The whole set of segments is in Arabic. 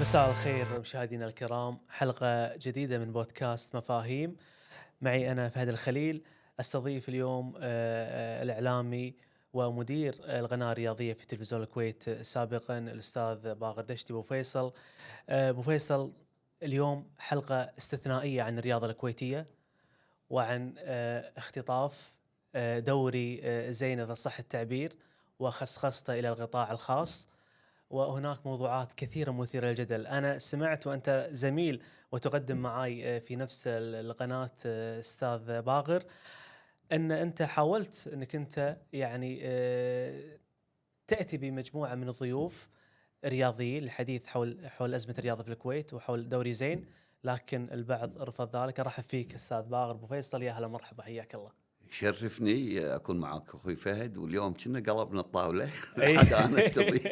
مساء الخير مشاهدينا الكرام، حلقة جديدة من بودكاست مفاهيم. معي أنا فهد الخليل. أستضيف اليوم الإعلامي ومدير القناة الرياضية في تلفزيون الكويت سابقا الأستاذ باقر دشتي أبو فيصل. أبو فيصل، اليوم حلقة استثنائية عن الرياضة الكويتية وعن اختطاف دوري زين إذا صح التعبير وخصخصته إلى القطاع الخاص. وهناك موضوعات كثيرة مثيرة للجدل. أنا سمعت وأنت زميل وتقدم معي في نفس القناة أستاذ باغر، أن أنت حاولت أنك أنت يعني تأتي بمجموعة من الضيوف رياضيين للحديث حول أزمة الرياضة في الكويت وحول دوري زين، لكن البعض رفض ذلك. أرحب فيك أستاذ باغر أبو فيصل، يا هلا مرحبا، حياك الله. يشرفني أكون معك أخوي فهد، واليوم كنا قلبنا الطاولة. أي. العادة أنا أستضيف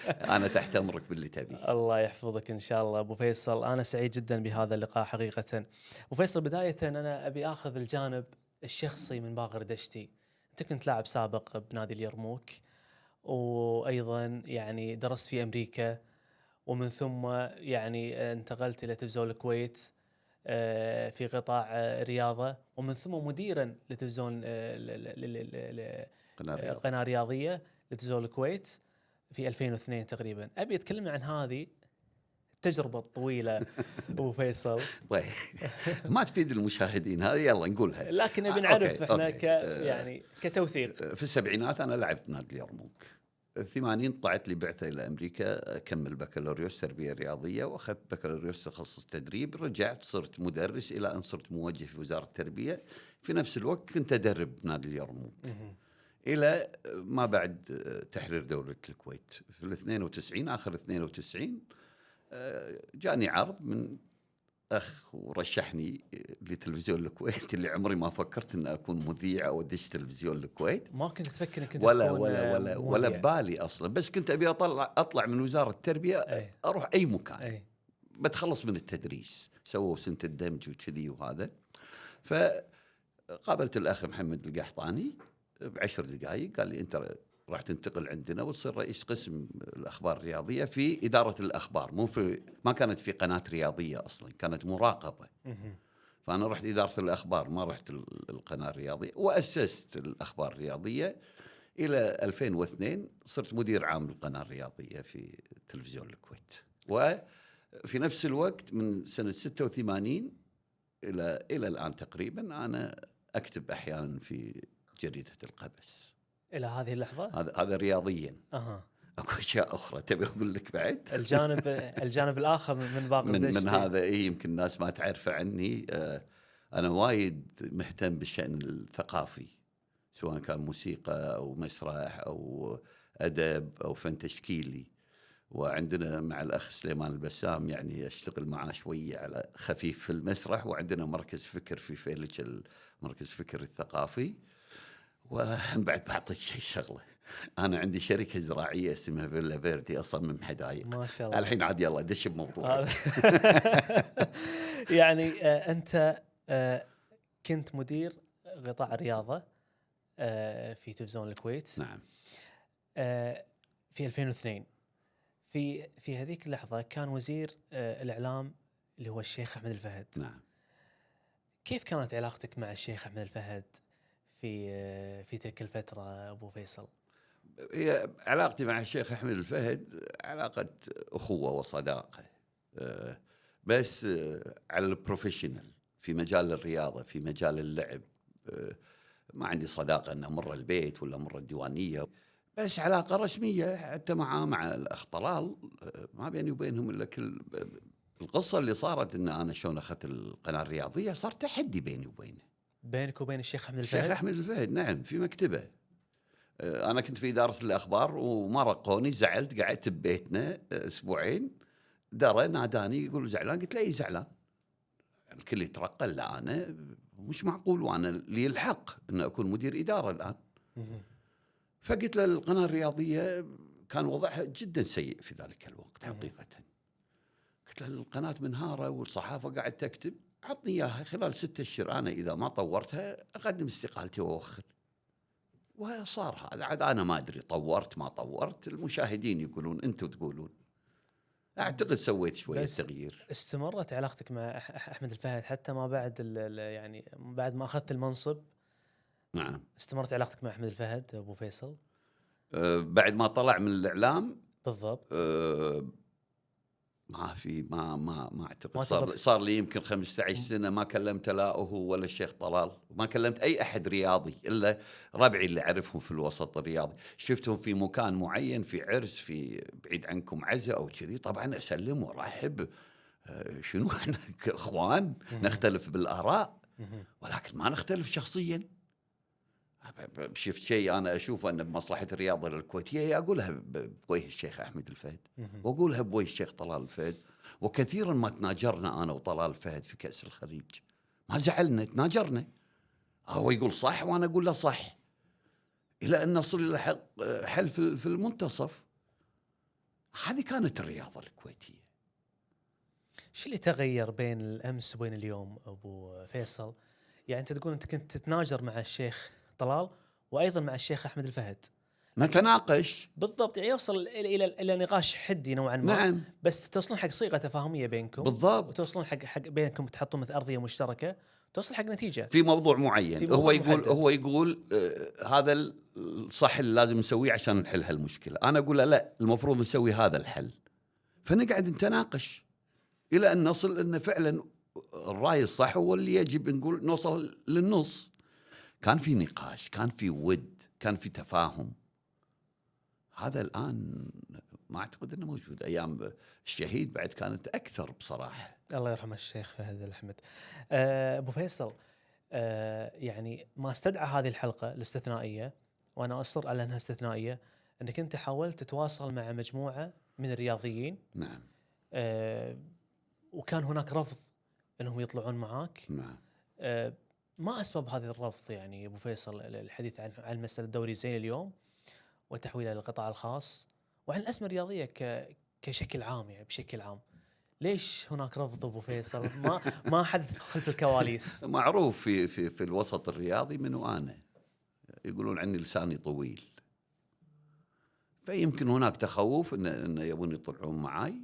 أنا تحت أمرك باللي تبي. الله يحفظك إن شاء الله أبو فيصل، أنا سعيد جدا بهذا اللقاء حقيقة. أبو فيصل، بداية أنا أبي أخذ الجانب الشخصي من باقر دشتي. أنت كنت لاعب سابق بنادي اليرموك، وأيضا يعني درست في أمريكا، ومن ثم يعني انتقلت إلى تلفزيون الكويت في قطاع الرياضة، ومن ثم مديرا لتلفزيون قناة رياض. قناة رياضية لتلفزيون الكويت في 2002 تقريبا. أبي أتكلم عن هذه التجربة الطويلة أبو فيصل. طيب، ما تفيد المشاهدين هذه، يلا نقولها. لكن نبي أوكي نعرف احنا أوكي. يعني كتوثيق. في السبعينات أنا لعبت نادي اليرموك. الثمانين طلعت لي بعثة إلى أمريكا أكمل بكالوريوس تربية رياضية، وأخذت بكالوريوس تخصص تدريب. رجعت صرت مدرس إلى أن صرت موجه في وزارة التربية. في نفس الوقت كنت أدرب نادي اليرموك إلى ما بعد تحرير دولة الكويت في 92. آخر 92 جاني عرض من أخ ورشحني لتلفزيون الكويت، اللي عمري ما فكرت أن أكون مذيع أو أدش تلفزيون الكويت. ما كنت تفكر انك كنت ولا تكون ولا ولا ولا مذيع؟ ببالي أصلا، بس كنت أبي أطلع من وزارة التربية، اي أروح أي مكان، اي. بتخلص من التدريس. سووا سنة الدمج وكذي وهذا. فقابلت الأخ محمد القحطاني بعشر دقائق، قال لي أنت راح تنتقل عندنا وتصير رئيس قسم الأخبار الرياضية في إدارة الأخبار. ما كانت في قناة رياضية أصلا، كانت مراقبة. فأنا رحت إدارة الأخبار، ما رحت القناة الرياضية، وأسست الأخبار الرياضية إلى 2002. صرت مدير عام القناة الرياضية في تلفزيون الكويت. وفي نفس الوقت من سنة 86 إلى الآن تقريبا أنا أكتب أحيانا في جريدة القبس. الى هذه اللحظة. هذا رياضيا. اها. اكو اشياء اخرى تبي اقول لك بعد؟ الجانب الاخر من باقر من دشتي. هذا يمكن الناس ما تعرفه عني. انا وايد مهتم بالشأن الثقافي، سواء كان موسيقى او مسرح او ادب او فن تشكيلي. وعندنا مع الاخ سليمان البسام يعني اشتغل معاه شويه على خفيف في المسرح، وعندنا مركز فكر في فيلج، مركز فكر الثقافي. وبعد بعطيك شغله، انا عندي شركه زراعيه اسمها فيلا فيردي، اصمم حدائق. ما شاء الله. الحين عاد يلا دش بموضوعك. يعني انت كنت مدير قطاع الرياضة في تلفزيون الكويت نعم. في 2002. في هذيك اللحظة كان وزير الإعلام اللي هو الشيخ أحمد الفهد. نعم. كيف كانت علاقتك مع الشيخ أحمد الفهد في تلك الفترة أبو فيصل؟ هي علاقتي مع الشيخ احمد الفهد علاقه اخوه وصداقه، بس على البروفيشنال، في مجال الرياضه، في مجال اللعب. ما عندي صداقه انه مر البيت ولا مر الديوانيه، بس علاقه رسميه. حتى مع الاخ طلال ما بيني وبينهم الا كل القصه اللي صارت ان انا شلون اخذت القناه الرياضيه، صار تحدي بيني وبينه. بينك وبين الشيخ أحمد الشيخ الفهد؟ احمد الفهد نعم، في مكتبه. أنا كنت في إدارة الأخبار وما رقوني، زعلت، قعدت ببيتنا أسبوعين. درى ناداني يقول زعلان، قلت له أي زعلان؟ الكل يترقى، لا أنا مش معقول، وأنا لي الحق أن أكون مدير إدارة الآن. فقلت له القناة الرياضية كان وضعها جدا سيء في ذلك الوقت حقيقة. قلت له القناة منهارة والصحافة قاعد تكتب، عطني إياها خلال 6 أشهر، أنا إذا ما طورتها أقدم استقالتي وأوخر. وصار هذا. عاد أنا ما أدري طورت ما طورت، المشاهدين يقولون، أنتم تقولون. اعتقد سويت شويه بس تغيير. استمرت علاقتك مع احمد الفهد حتى ما بعد يعني بعد ما اخذت المنصب؟ نعم. استمرت علاقتك مع احمد الفهد ابو فيصل؟ بعد ما طلع من الاعلام بالضبط. ما في ما اعتقد ما صار تقدر صار لي يمكن 15 سنه ما كلمت لا هو ولا الشيخ طلال، ما كلمت اي احد رياضي الا ربعي اللي اعرفهم في الوسط الرياضي، شفتهم في مكان معين في عرس في بعيد عنكم عزاء او كذي طبعا اسلم وارحب. شنو احنا اخوان نختلف بالاراء ولكن ما نختلف شخصيا. شفت شيء انا اشوفه انه بمصلحه الرياضه الكويتيه اقولها بوجه الشيخ احمد الفهد واقولها بوجه الشيخ طلال الفهد. وكثيرا ما تناجرنا انا وطلال الفهد في كاس الخليج، ما زعلنا تناجرنا، هو يقول صح وانا اقول له صح، الى ان نصل الى حل في المنتصف. هذه كانت الرياضه الكويتيه. شو اللي تغير بين الامس وبين اليوم ابو فيصل؟ يعني انت تقول انت كنت تتناجر مع الشيخ طلال وايضا مع الشيخ احمد الفهد، نتناقش. بالضبط، يعني يوصل الى نقاش حدي نوعا ما. نعم بس توصلون حق صيغه تفاهميه بينكم، بالضبط. وتوصلون حق بينكم تحطون مثل ارضيه مشتركه، توصل حق نتيجه في موضوع في معين موضوع هو محدد. يقول هذا الصح اللي لازم نسويه عشان نحل هالمشكله، انا اقول له لا المفروض نسوي هذا الحل، فنقعد نتناقش الى ان نصل ان فعلا الراي الصح هو اللي يجب نقول نوصل للنص. كان في نقاش، كان في ود، كان في تفاهم. هذا الان ما اعتقد انه موجود. ايام الشهيد بعد كانت اكثر بصراحه. الله يرحمه الشيخ فهد الأحمد. ابو فيصل، يعني ما استدعى هذه الحلقه الاستثنائيه، وانا اصر على انها استثنائيه، انك انت حاولت تتواصل مع مجموعه من الرياضيين. نعم وكان هناك رفض انهم يطلعون معاك. نعم. ما اسباب هذا الرفض يعني ابو فيصل؟ الحديث عن مساله الدوري زين اليوم وتحويله للقطاع الخاص، وعن الازمه الرياضيه كشكل عام، يعني بشكل عام. ليش هناك رفض ابو فيصل؟ ما حدث خلف الكواليس. معروف في الوسط الرياضي منو انا، يقولون عني لساني طويل، فيمكن هناك تخوف ان يبون يطلعون معاي.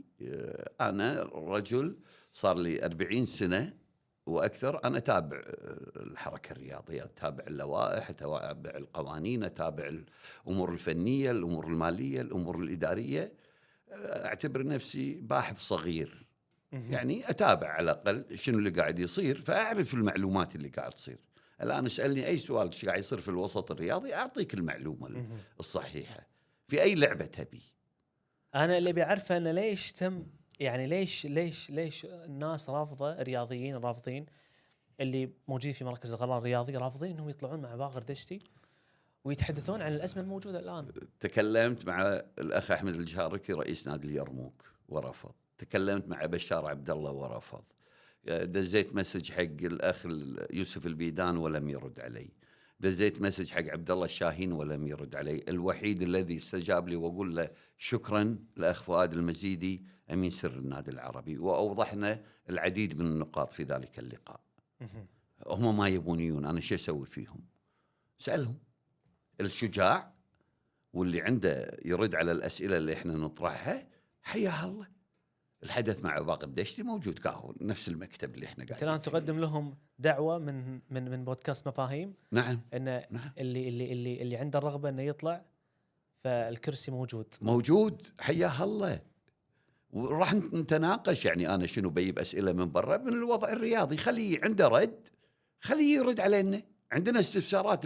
انا رجل صار لي 40 سنه واكثر انا اتابع الحركه الرياضيه، اتابع اللوائح، اتابع القوانين، اتابع الامور الفنيه، الامور الماليه، الامور الاداريه. اعتبر نفسي باحث صغير، يعني اتابع على الاقل شنو اللي قاعد يصير، فاعرف المعلومات اللي قاعد تصير. الان اسالني اي سؤال ايش قاعد يصير في الوسط الرياضي اعطيك المعلومه الصحيحه في اي لعبه تبي. انا اللي بيعرفه انه ليش تم، يعني ليش الناس رافضه، الرياضيين رافضين اللي موجودين في مركز القرار الرياضي رافضين انهم يطلعون مع باقر دشتي ويتحدثون عن الازمه الموجوده الان. تكلمت مع الاخ احمد الجاركي رئيس نادي اليرموك ورفض، تكلمت مع بشار عبد الله ورفض، دزيت مسج حق الاخ يوسف البيدان ولم يرد علي، دزيت مسج حق عبد الله الشاهين ولم يرد علي. الوحيد الذي استجاب لي واقول له شكرا الاخ فؤاد المزيدي امين سر النادي العربي، واوضحنا العديد من النقاط في ذلك اللقاء. هم ما يبونيون، انا شو اسوي فيهم؟ سألهم. الشجاع واللي عنده يرد على الاسئله اللي احنا نطرحها حياه الله. الحدث مع باقر دشتي موجود كاهو نفس المكتب اللي احنا قاعدين. انت الان تقدم لهم دعوه من بودكاست مفاهيم. نعم ان نعم. اللي عنده الرغبه انه يطلع فالكرسي موجود حياه الله، وراح نتناقش. يعني انا شنو بجيب اسئله من برا من الوضع الرياضي، خليه عنده رد، خليه يرد علينا. عندنا استفسارات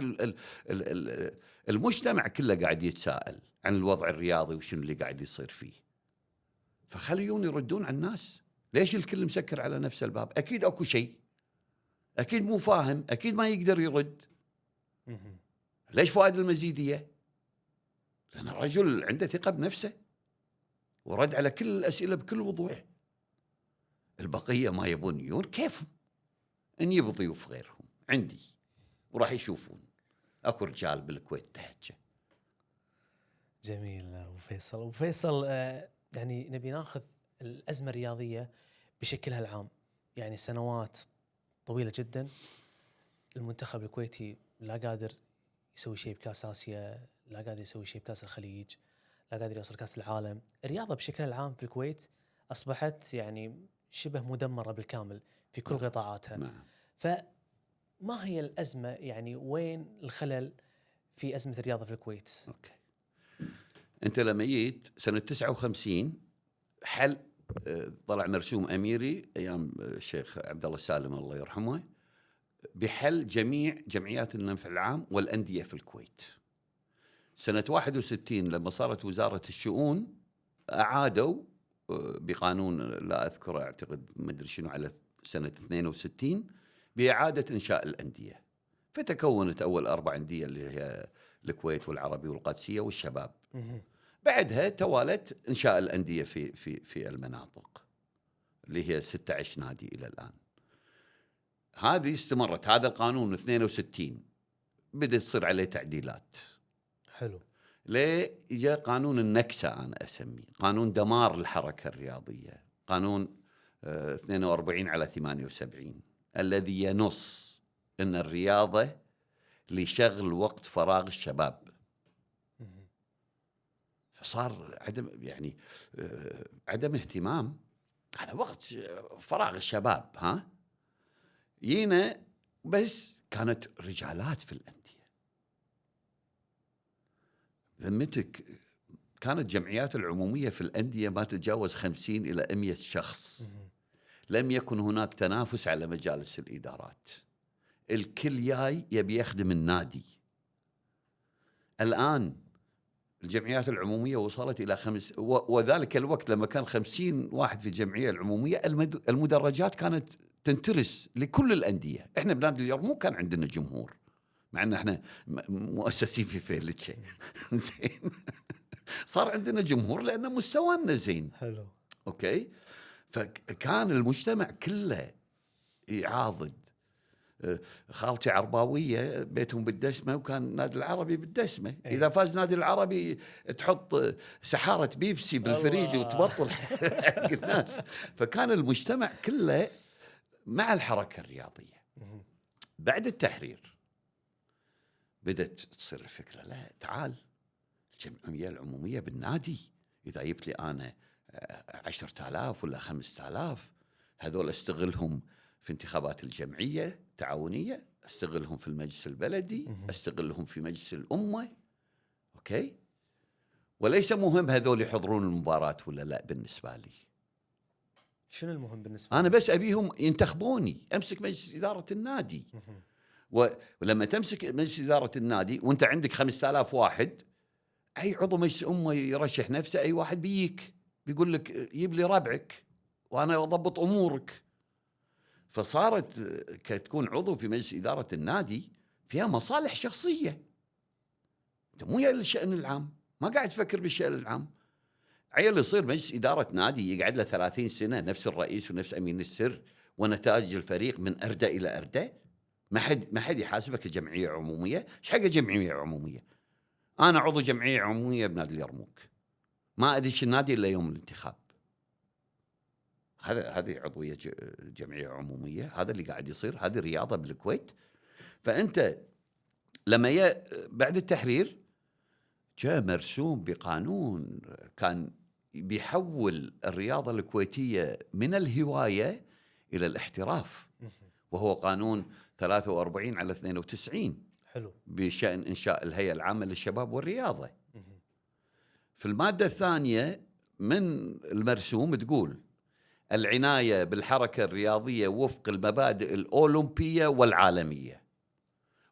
المجتمع كله قاعد يتساءل عن الوضع الرياضي وشنو اللي قاعد يصير فيه، فخليون يردون على الناس. ليش الكل مسكر على نفس الباب؟ اكيد اكو شيء، اكيد مو فاهم، اكيد ما يقدر يرد. ليش فؤاد المزيديه؟ لأن الرجل عنده ثقة بنفسه ورد على كل الأسئلة بكل وضوح. البقية ما يبون يجون كيفهم، إن يبوا ضيوف غيرهم عندي وراح يشوفون أكو رجال بالكويت تحجة. جميل أبو فيصل. أبو فيصل، يعني نبي ناخذ الأزمة الرياضية بشكلها العام. يعني سنوات طويلة جدا المنتخب الكويتي لا قادر يسوي شيء بكاس آسيا، لا قادر يسوي شيء بكاس الخليج، لا قادر يوصل كاس العالم. الرياضة بشكل العام في الكويت أصبحت يعني شبه مدمرة بالكامل في كل قطاعاتها. نعم. فما هي الأزمة، يعني وين الخلل في أزمة الرياضة في الكويت؟ أوكي. أنت لما جيت سنة 59 حل طلع مرسوم أميري أيام الشيخ عبد الله السالم الله يرحمه بحل جميع جمعيات النفع العام والأندية في الكويت. سنة 61 لما صارت وزارة الشؤون أعادوا بقانون لا أذكر أعتقد ما أدري شنو على سنة 62 بإعادة إنشاء الأندية، فتكونت أول 4 أندية اللي هي الكويت والعربي والقادسية والشباب. بعدها توالت إنشاء الأندية في المناطق اللي هي 16 نادي إلى الآن. هذه استمرت، هذا القانون 62 بدأت تصير عليه تعديلات. حلو. ليه جاء قانون النكسة، أنا أسميه قانون دمار الحركة الرياضية، قانون 42/78 الذي ينص أن الرياضة لشغل وقت فراغ الشباب. فصار عدم اهتمام، هذا وقت فراغ الشباب. جينا بس كانت رجالات في الأندية. ذمتك كانت جمعيات العمومية في الأندية ما تتجاوز 50 إلى 100 شخص. لم يكن هناك تنافس على مجالس الإدارات، الكل جاي يبي يخدم النادي. الآن الجمعيات العمومية وصلت إلى 5، وذلك الوقت لما كان 50 واحد في الجمعية العمومية المدرجات كانت تنترس لكل الأندية. إحنا بنادي اليرموك كان عندنا جمهور، مع أن إحنا مؤسسين في فيلتشة زين صار عندنا جمهور لأن مستوانا زين. حلو. أوكي. فكان المجتمع كله يعاضد. خالتي عرباوية بيتهم بالدسمة وكان نادي العربي بالدسمة. إذا فاز نادي العربي تحط سحارة بيبسي بالفريج وتبطل حق الناس. فكان المجتمع كله مع الحركة الرياضية. بعد التحرير بدأت تصير الفكرة، لا تعال الجمعية العمومية بالنادي، إذا جبت لي أنا 10,000 ولا 5,000 هذول استغلهم في انتخابات الجمعية التعاونية، استغلهم في المجلس البلدي، استغلهم في مجلس الأمة. أوكي. وليس مهم هذول يحضرون المباراة ولا لا. بالنسبة لي شنو المهم بالنسبة أنا لي؟ بس أبيهم ينتخبوني أمسك مجلس إدارة النادي. ولما تمسك مجلس إدارة النادي وأنت عندك 5,000 واحد، أي عضو مجلس أمة يرشح نفسه، أي واحد بيجيك بيقول لك جيب لي ربعك وأنا أضبط أمورك. فصارت كتكون عضو في مجلس إدارة النادي فيها مصالح شخصية، أنت مو يا الشأن العام، ما قاعد تفكر بالشأن العام. عيل يصير مجلس إدارة نادي يقعد له 30 سنة نفس الرئيس ونفس أمين السر ونتائج الفريق من أردى إلى أردى، ما حد يحاسبك كجمعية عمومية. إيش حق جمعية عمومية؟ أنا عضو جمعية عمومية بنادي اليرموك، ما أدش النادي إلا يوم الانتخاب. هذه عضوية جمعية عمومية، هذا اللي قاعد يصير، هذه رياضة بالكويت. فأنت لما بعد التحرير جاء مرسوم بقانون كان بيحول الرياضة الكويتية من الهواية إلى الاحتراف، وهو قانون 43/92. حلو. بشأن إنشاء الهيئة العامة للشباب والرياضة. في المادة الثانية من المرسوم تقول العناية بالحركة الرياضية وفق المبادئ الأولمبية والعالمية.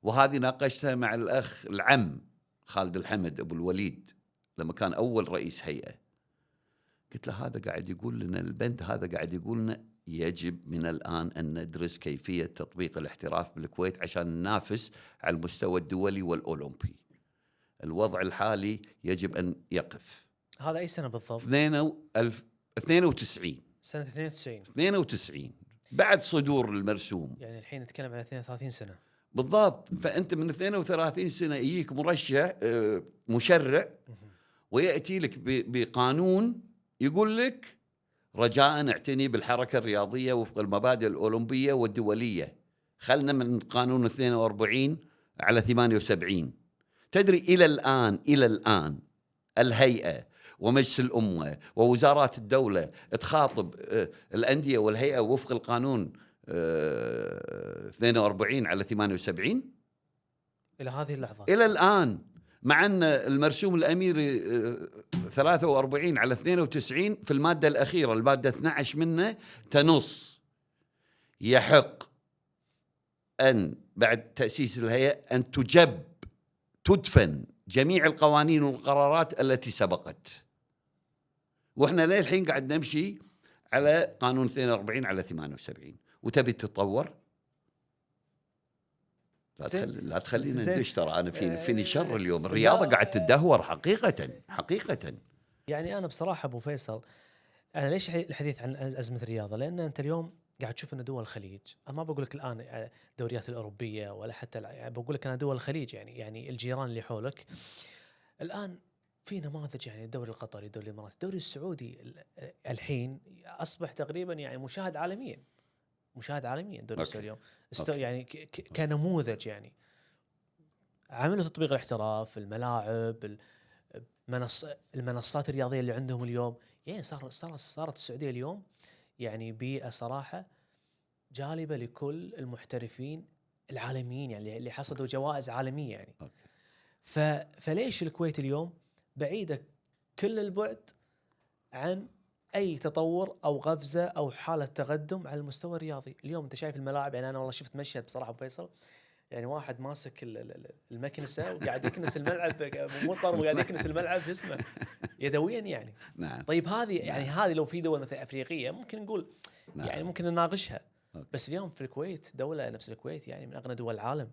وهذه ناقشتها مع الأخ العم خالد الحمد أبو الوليد لما كان أول رئيس هيئة. قلت له هذا قاعد يقول لنا البند، هذا قاعد يقول لنا يجب من الآن أن ندرس كيفية تطبيق الاحتراف بالكويت عشان ننافس على المستوى الدولي والأولمبي. الوضع الحالي يجب أن يقف. هذا أي سنة بالضبط؟ 92. سنة 92. 92 بعد صدور المرسوم. يعني الحين نتكلم عن 32 سنة بالضبط. فأنت من 32 سنة يجيك مرشح مشرع ويأتي لك بقانون يقول لك رجاء اعتني بالحركة الرياضية وفق المبادئ الأولمبية والدولية. خلنا من قانون 42/78. تدري إلى الآن الهيئة ومجلس الأمة ووزارات الدولة تخاطب الأندية والهيئة وفق القانون 42 على 78 الى هذه اللحظه إلى الآن، مع أن المرسوم الأميري 43 على 92 في المادة الأخيرة المادة 12 منه تنص يحق أن بعد تأسيس الهيئة أن تدفن جميع القوانين والقرارات التي سبقت. وإحنا للحين قاعد نمشي على قانون 42 على 78 وتبي تتطور. لا تخلينا ندش، ترى أنا فيني شر اليوم. الرياضة قاعد تدهور حقيقة. يعني أنا بصراحة أبو فيصل، أنا ليش الحديث عن أزمة الرياضة؟ لأن أنت اليوم قاعد تشوف أن دول الخليج، أنا ما بقول لك الآن الدوريات الأوروبية ولا حتى يعني بقول لك أنا دول الخليج، يعني الجيران اللي حولك الآن في نماذج، يعني الدوري القطري، الدوري الإماراتي، الدوري السعودي الحين أصبح تقريبا يعني مشاهد عالميا الدوري السعودي اليوم يعني كنموذج. يعني عملوا تطبيق الاحتراف، الملاعب، المنصات الرياضية اللي عندهم اليوم. يعني صارت السعودية اليوم يعني بيئة صراحة جالبة لكل المحترفين العالميين، يعني اللي حصدوا جوائز عالمية يعني. فليش الكويت اليوم بعيدة كل البعد عن أي تطور أو غفزة أو حالة تقدم على المستوى الرياضي؟ اليوم أنت شايف الملاعب، يعني أنا والله شفت مشهد بصراحة أبو فيصل، يعني واحد ماسك المكنسة وقاعد يكنس الملعب، مطر وقاعد يكنس الملعب اسمه يدويا يعني. نعم. طيب هذه يعني هذه لو في دول مثلا أفريقية ممكن نقول نعم. يعني ممكن نناقشها. بس اليوم في الكويت، دولة نفس الكويت يعني من أغنى دول العالم،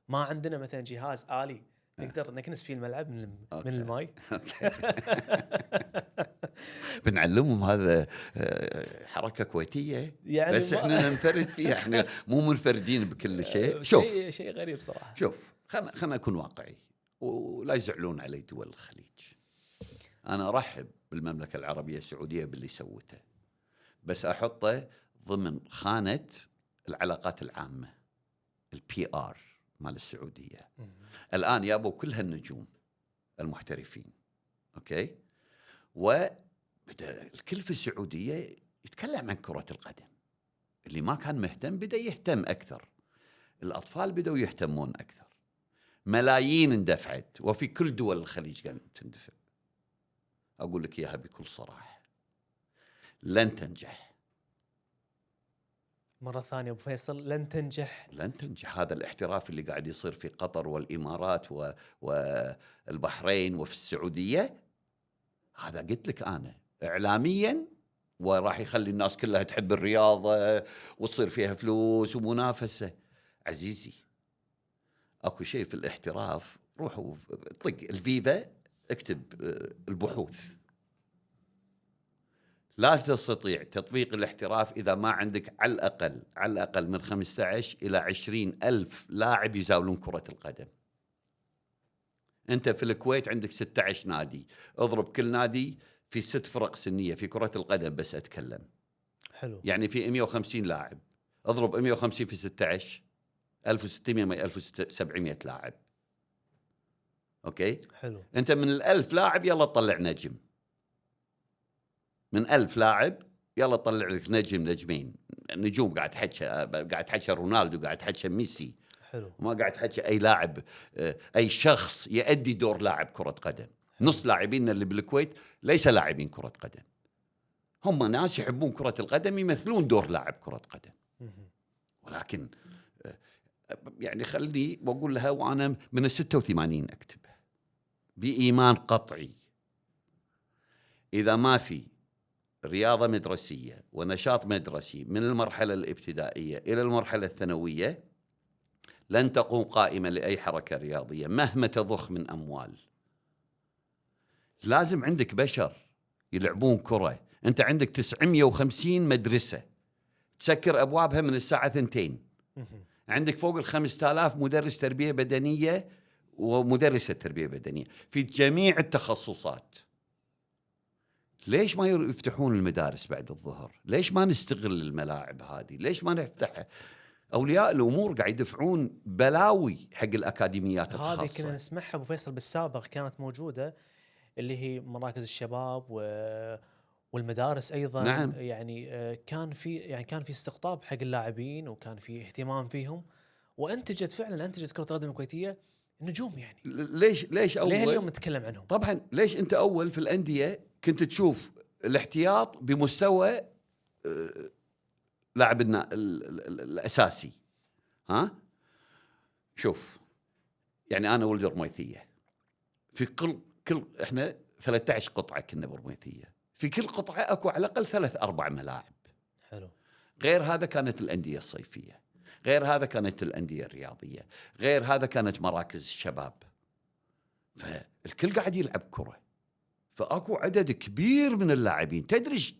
ما عندنا مثلا جهاز آلي نقدر نكنس فيه الملعب من الماي. بنعلمهم هذا حركة كويتية يعني، بس احنا ننفرد فيها، احنا مو منفردين بكل شيء. شيء غريب صراحة. شوف خلنا أكون واقعي ولا يزعلون علي دول الخليج. أنا أرحب بالمملكة العربية السعودية باللي سوته، بس أحطه ضمن خانة العلاقات العامة، الPR مال السعودية. الآن يابوا كل هالنجوم المحترفين، أوكي، وبدأ الكل في السعودية يتكلم عن كرة القدم. اللي ما كان مهتم بدأ يهتم أكثر، الأطفال بدأوا يهتمون أكثر، ملايين اندفعت، وفي كل دول الخليج كانت تندفع. أقول لك إياها بكل صراحة، لن تنجح مرة ثانية أبو فيصل، لن تنجح. هذا الاحتراف اللي قاعد يصير في قطر والإمارات والبحرين وفي السعودية، هذا قلت لك أنا إعلاميا، وراح يخلي الناس كلها تحب الرياضة وتصير فيها فلوس ومنافسة. عزيزي، أكو شيء في الاحتراف، روحوا طق الفيفا، اكتب البحوث. لا تستطيع تطبيق الاحتراف إذا ما عندك على الأقل من 15 إلى 20 ألف لاعب يزاولون كرة القدم. أنت في الكويت عندك 16 نادي، اضرب كل نادي في 6 فرق سنية في كرة القدم، بس أتكلم حلو، يعني في 150 لاعب، اضرب 150 في 16، 1600 1700 لاعب. أوكي، حلو. أنت من 1000 لاعب يلا طلع نجم، من 1000 لاعب يلا طلع لك نجمين، نجوم. قاعد تحكي رونالدو، قاعد تحكي ميسي. حلو. ما قاعد تحكي أي لاعب، أي شخص يؤدي دور لاعب كرة قدم. نص لاعبين اللي بالكويت ليس لاعبين كرة قدم، هم ناس يحبون كرة القدم، يمثلون دور لاعب كرة قدم. ولكن يعني خلني بقول لها، وأنا من 86 أكتب بإيمان قطعي، إذا ما في رياضة مدرسية ونشاط مدرسي من المرحلة الابتدائية إلى المرحلة الثانوية، لن تقوم قائمة لأي حركة رياضية مهما تضخ من أموال. لازم عندك بشر يلعبون كرة. أنت عندك 950 مدرسة تسكر أبوابها من الساعة 2. عندك فوق 5000 مدرس تربية بدنية ومدرسة تربية بدنية في جميع التخصصات. ليش ما يفتحون المدارس بعد الظهر؟ ليش ما نستغل الملاعب هذه؟ ليش ما نفتحها؟ أولياء الأمور قاعد يدفعون بلاوي حق الأكاديميات الخاصة. هذه كنا نسمعها أبو فيصل بالسابق، كانت موجودة اللي هي مراكز الشباب والمدارس ايضا. نعم. يعني كان في استقطاب حق اللاعبين، وكان في اهتمام فيهم، وانتجت فعلا كرة القدم الكويتية نجوم يعني. ليش ليه اول؟ اليوم نتكلم عنهم؟ طبعا ليش انت اول في الانديه كنت تشوف الاحتياط بمستوى لاعب الاساسي. ها شوف، يعني انا ولد رميثيه، في كل احنا 13 قطعه كنا برميثيه، في كل قطعه اكو على الاقل 3-4 ملاعب. حلو. غير هذا كانت الانديه الصيفيه، غير هذا كانت الانديه الرياضيه، غير هذا كانت مراكز الشباب. فالكل قاعد يلعب كره، فاكو عدد كبير من اللاعبين. تدري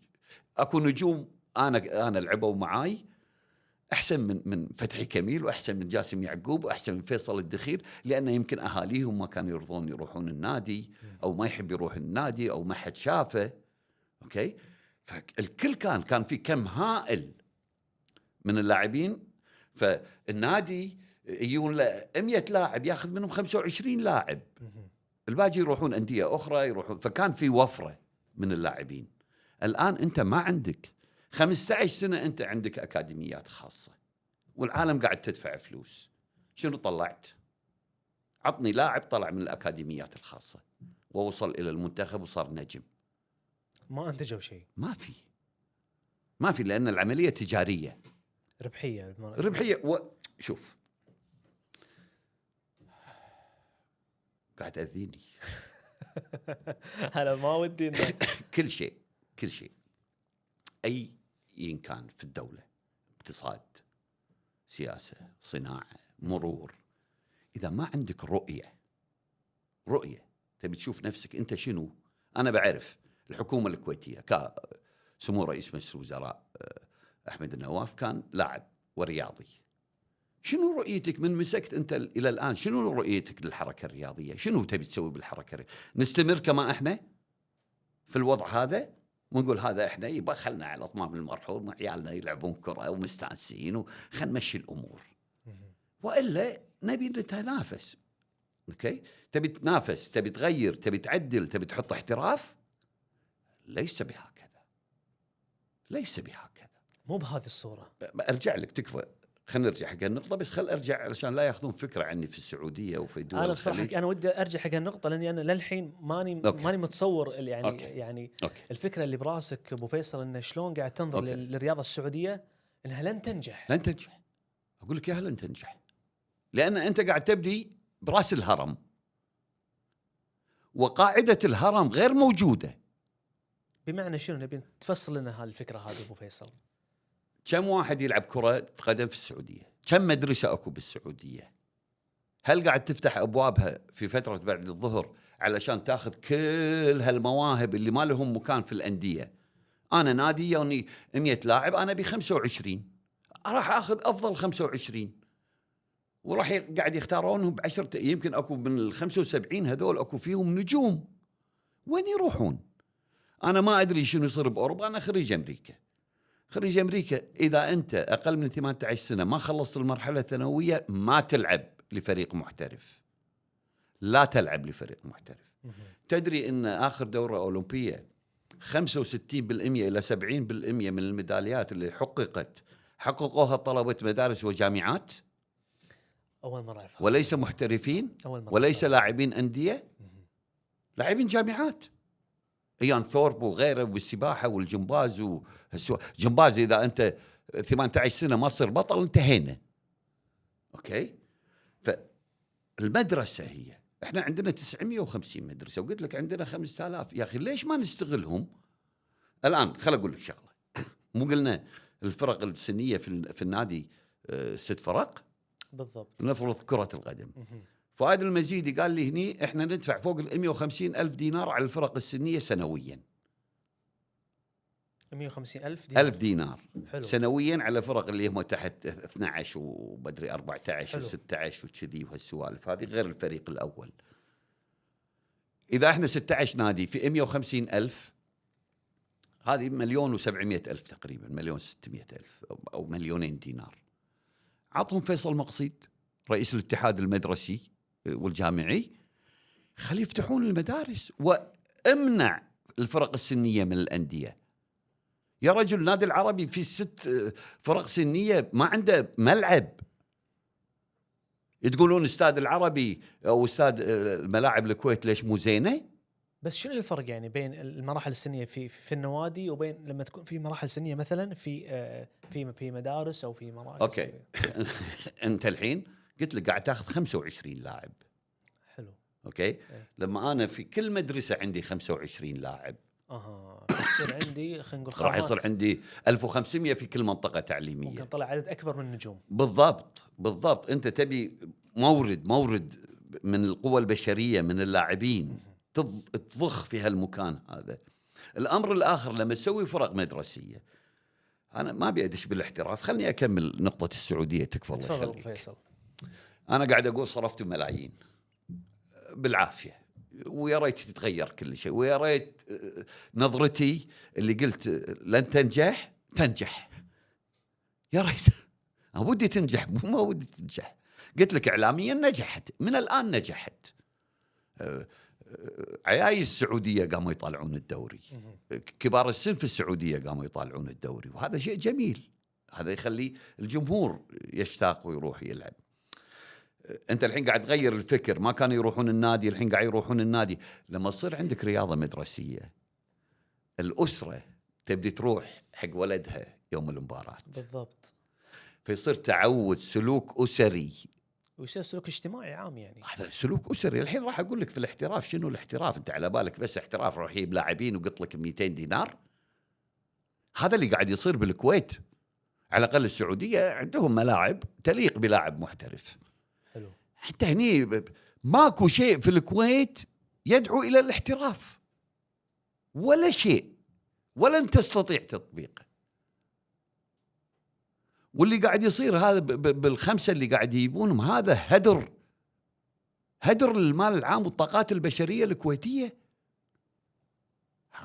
اكو نجوم انا لعبوا معاي احسن من فتحي كميل، واحسن من جاسم يعقوب، واحسن من فيصل الدخيل، لان يمكن اهاليهم ما كانوا يرضون يروحون النادي، او ما يحب يروح النادي، او ما حد شافه. اوكي، فالكل كان في كم هائل من اللاعبين. فالنادي يجون له 100 لاعب ياخذ منهم 25 لاعب، الباقي يروحون انديه اخرى يروحون. فكان في وفره من اللاعبين. الان انت ما عندك 15 سنه انت عندك اكاديميات خاصه، والعالم قاعد تدفع فلوس. شنو طلعت؟ عطني لاعب طلع من الاكاديميات الخاصه ووصل الى المنتخب وصار نجم. ما انتجوا شيء. ما في لان العمليه تجاريه، ربحيه. شوف، قاعد تأذيني. أنا ما ودي كل شيء أي كان في الدولة، اقتصاد، سياسة، صناعة، مرور، إذا ما عندك رؤية تبي تشوف نفسك أنت شنو. أنا بعرف الحكومة الكويتية سمو رئيس مجلس الوزراء أحمد النواف كان لاعب ورياضي. شنو رؤيتك من مسكت أنت إلى الآن؟ شنو رؤيتك للحركة الرياضية؟ شنو تبي تسوي بالحركة الرياضية؟ نستمر كما إحنا في الوضع هذا ونقول هذا إحنا يبقى خلنا على أطمام المرحوم وعيالنا يلعبون كرة ومستانسين وخلنا نمشي الأمور، وإلا نبي نتنافس. أوكي، تبي تنافس، تبي تغير، تبي تعدل، تبي تحط احتراف. ليس بهكذا. مو بهذه الصورة. أرجع لك تكفى، خلينا نرجع حق النقطة، بس خل أرجع علشان لا يأخذون فكرة عني في السعودية وفي دول أنا بصراحة أنا ودي أرجع حق النقطة، لأني أنا للحين ماني متصور يعني أوكي. الفكرة اللي براسك أبو فيصل إنه شلون قاعد تنظر للرياضة السعودية إنها لن تنجح. أقول لك يا لن تنجح، لأن أنت قاعد تبدي برأس الهرم، وقاعدة الهرم غير موجودة. بمعنى شنو؟ نبي تفصل لنا هالفكرة هذه أبو فيصل. كم واحد يلعب كرة قدم في السعودية؟ كم مدرسة أكو بالسعودية؟ هل قاعد تفتح أبوابها في فترة بعد الظهر علشان تاخذ كل هالمواهب اللي ما لهم مكان في الأندية؟ أنا نادي يوني 100 لاعب، أنا ب25 راح أخذ أفضل 25، وراح قاعد يختارونهم ب10. يمكن أكو من ال75 هذول أكو فيهم نجوم، وين يروحون؟ أنا ما أدري شنو يصير بأوروبا. أنا خريج أمريكا، إذا أنت أقل من 18 سنة ما خلصت المرحلة الثانوية ما تلعب لفريق محترف، لا تلعب لفريق محترف. تدري أن آخر دورة أولمبية 65% إلى 70% من الميداليات اللي حققوها طلبة مدارس وجامعات، أول مرة أعرف، وليس محترفين، وليس لاعبين أندية، لاعبين جامعات. ايان ثورب وغيره والسباحه والجمباز جمباز اذا انت 18 سنه ما تصير بطل انتهينا. اوكي، فالمدرسه هي احنا عندنا 950 مدرسه، وقلت لك عندنا 5000. يا اخي ليش ما نستغلهم الان؟ خل اقول لك شغله. مو قلنا الفرق السنيه في النادي 6 فرق بالضبط؟ نفرض كره القدم. فؤاد المزيدي قال لي هني احنا ندفع فوق 150,000 دينار على الفرق السنية سنويا. 150,000 دينار حلو. سنويا على فرق اللي هم تحت 12 وبدري 14 و16 وكذي وهالسوالف هذه، غير الفريق الأول. إذا احنا 16 نادي في 150,000، هذه 1,700,000 تقريبا، 1,600,000 أو 2,000,000 دينار. عطهم فيصل مقصيد رئيس الاتحاد المدرسي والجامعي، خلي يفتحون المدارس. امنع الفرق السنيه من الانديه. يا رجل النادي العربي في 6 فرق سنيه ما عنده ملعب. تقولون استاد العربي او استاد الملاعب الكويت ليش مو زينه؟ بس شنو الفرق يعني بين المراحل السنيه في النوادي وبين لما تكون في مراحل سنيه مثلا في مدارس او في مراكز؟ اوكي. انت الحين قلت لك قاعد تاخذ 25 لاعب. حلو. اوكي. لما انا في كل مدرسه عندي 25 لاعب، يصير عندي خلينا نقول راح خامات، يصير عندي 1500 في كل منطقه تعليميه. ممكن طلع عدد اكبر من النجوم. بالضبط انت تبي مورد من القوى البشريه، من اللاعبين تضخ في هالمكان هذا. الامر الاخر لما تسوي فرق مدرسيه، انا ما ابي ادش بالاحتراف، خلني اكمل نقطه السعوديه تكفى الله تفضل يخليك. فيصل. انا قاعد اقول صرفتوا ملايين بالعافيه، ويا ريت تتغير كل شيء، ويا ريت نظرتي اللي قلت لن تنجح. يا ريت انا ودي تنجح، مو ما ودي تنجح. قلت لك اعلاميا نجحت، من الان نجحت. عياي السعوديه قاموا يطالعون الدوري، كبار السن في السعوديه قاموا يطالعون الدوري، وهذا شيء جميل. هذا يخلي الجمهور يشتاق ويروح يلعب. انت الحين قاعد تغير الفكر، ما كانوا يروحون النادي الحين قاعد يروحون النادي. لما تصير عندك رياضه مدرسيه، الاسره تبدي تروح حق ولدها يوم المباراه. بالضبط. فيصير تعود سلوك اسري، ويصير سلوك اجتماعي عام. يعني هذا سلوك اسري. الحين راح اقول لك في الاحتراف شنو الاحتراف. انت على بالك بس احتراف روح يجيب لاعبين وقط لك 200 دينار؟ هذا اللي قاعد يصير بالكويت. على الاقل السعوديه عندهم ملاعب تليق بلاعب محترف. حلو. حتى هني ماكو شيء في الكويت يدعو إلى الاحتراف، ولا شيء، ولن تستطيع تطبيقه. واللي قاعد يصير هذا بالخمسة اللي قاعد يجيبونهم، هذا هدر للمال العام والطاقات البشرية الكويتية.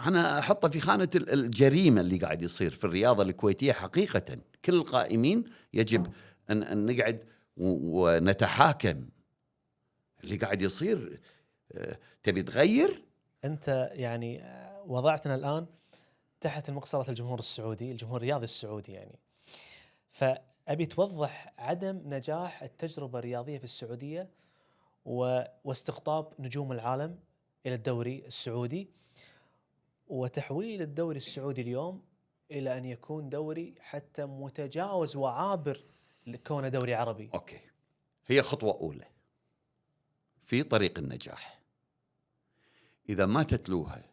أنا أحطه في خانة الجريمة اللي قاعد يصير في الرياضة الكويتية حقيقة. كل القائمين يجب أن نقعد ونتحاكم اللي قاعد يصير. تبي تغير؟ أنت يعني وضعتنا الآن تحت المقصرة الجمهور السعودي، الجمهور الرياضي السعودي يعني. فأبي توضح عدم نجاح التجربة الرياضية في السعودية واستقطاب نجوم العالم إلى الدوري السعودي، وتحويل الدوري السعودي اليوم إلى أن يكون دوري حتى متجاوز وعابر لكونه دوري عربي. أوكي، هي خطوة أولى في طريق النجاح. إذا ما تتلوها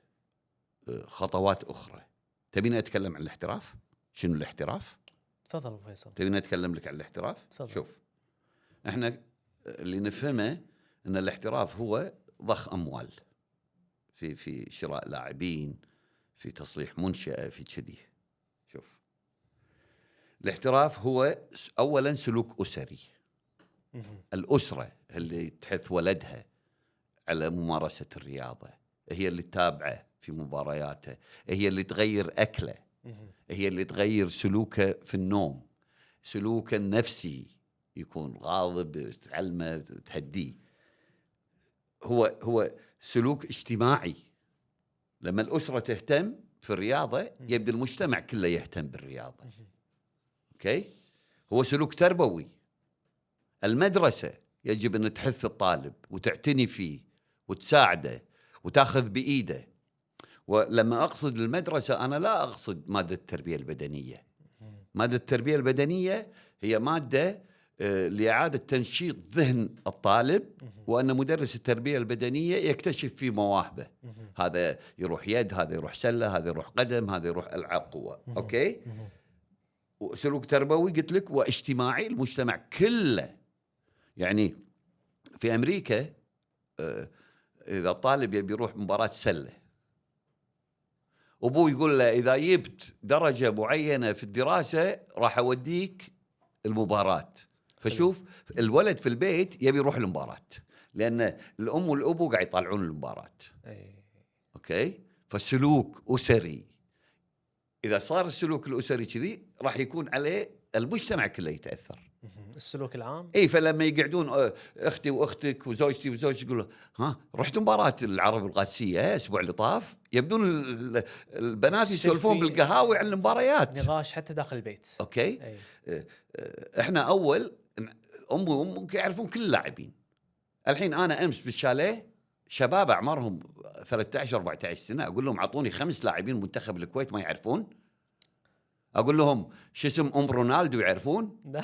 خطوات أخرى. تبيني أتكلم عن الاحتراف؟ شنو الاحتراف؟ تفضل فيصل. تبيني أتكلم لك عن الاحتراف؟ تفضل. شوف، إحنا اللي نفهمه أن الاحتراف هو ضخ أموال في شراء لاعبين، في تصليح منشأة، في كذي. شوف، الاحتراف هو أولا سلوك أسري. الأسرة اللي تحث ولدها على ممارسة الرياضة، هي اللي تتابعه في مبارياته، هي اللي تغير أكله، هي اللي تغير سلوكه في النوم، سلوكه النفسي يكون غاضب، تعلمه، تهديه. هو سلوك اجتماعي. لما الأسرة تهتم في الرياضة يبدأ المجتمع كله يهتم بالرياضة. أوكي؟ هو سلوك تربوي. المدرسة يجب أن تحث الطالب وتعتني فيه وتساعده وتأخذ بإيده. ولما أقصد المدرسة أنا لا أقصد مادة التربية البدنية. مادة التربية البدنية هي مادة لإعادة تنشيط ذهن الطالب، وأن مدرس التربية البدنية يكتشف في مواهبه. هذا يروح يد، هذا يروح سلة، هذا يروح قدم، هذا يروح ألعاب قوة. أوكي؟ وسلوك تربوي قلت لك، واجتماعي. المجتمع كله يعني في أمريكا إذا الطالب يبي يروح مباراة سلة، أبوه يقول له إذا جبت درجة معينة في الدراسة راح أوديك المباراة. فشوف الولد في البيت يبي يروح المباراة لأن الأم والأبو قاعد يطالعون المباراة. أوكي؟ فسلوك أسري. إذا صار السلوك الأسري كذي راح يكون عليه المجتمع كله يتأثر. السلوك العام. اي فلما يقعدون اختي واختك وزوجتي وزوجتي يقولوا ها رحت مباراه العرب القادسيه الاسبوع اللي طاف، يبدون البنات يسولفون بالقهاوي عن المباريات، نقاش حتى داخل البيت. اوكي. أي. احنا اول امي وامك يعرفون كل اللاعبين. الحين انا امس بالشاليه شباب اعمارهم 13 14 سنه اقول لهم اعطوني 5 لاعبين منتخب الكويت ما يعرفون. اقول لهم شو اسم ام رونالدو يعرفون؟ لا.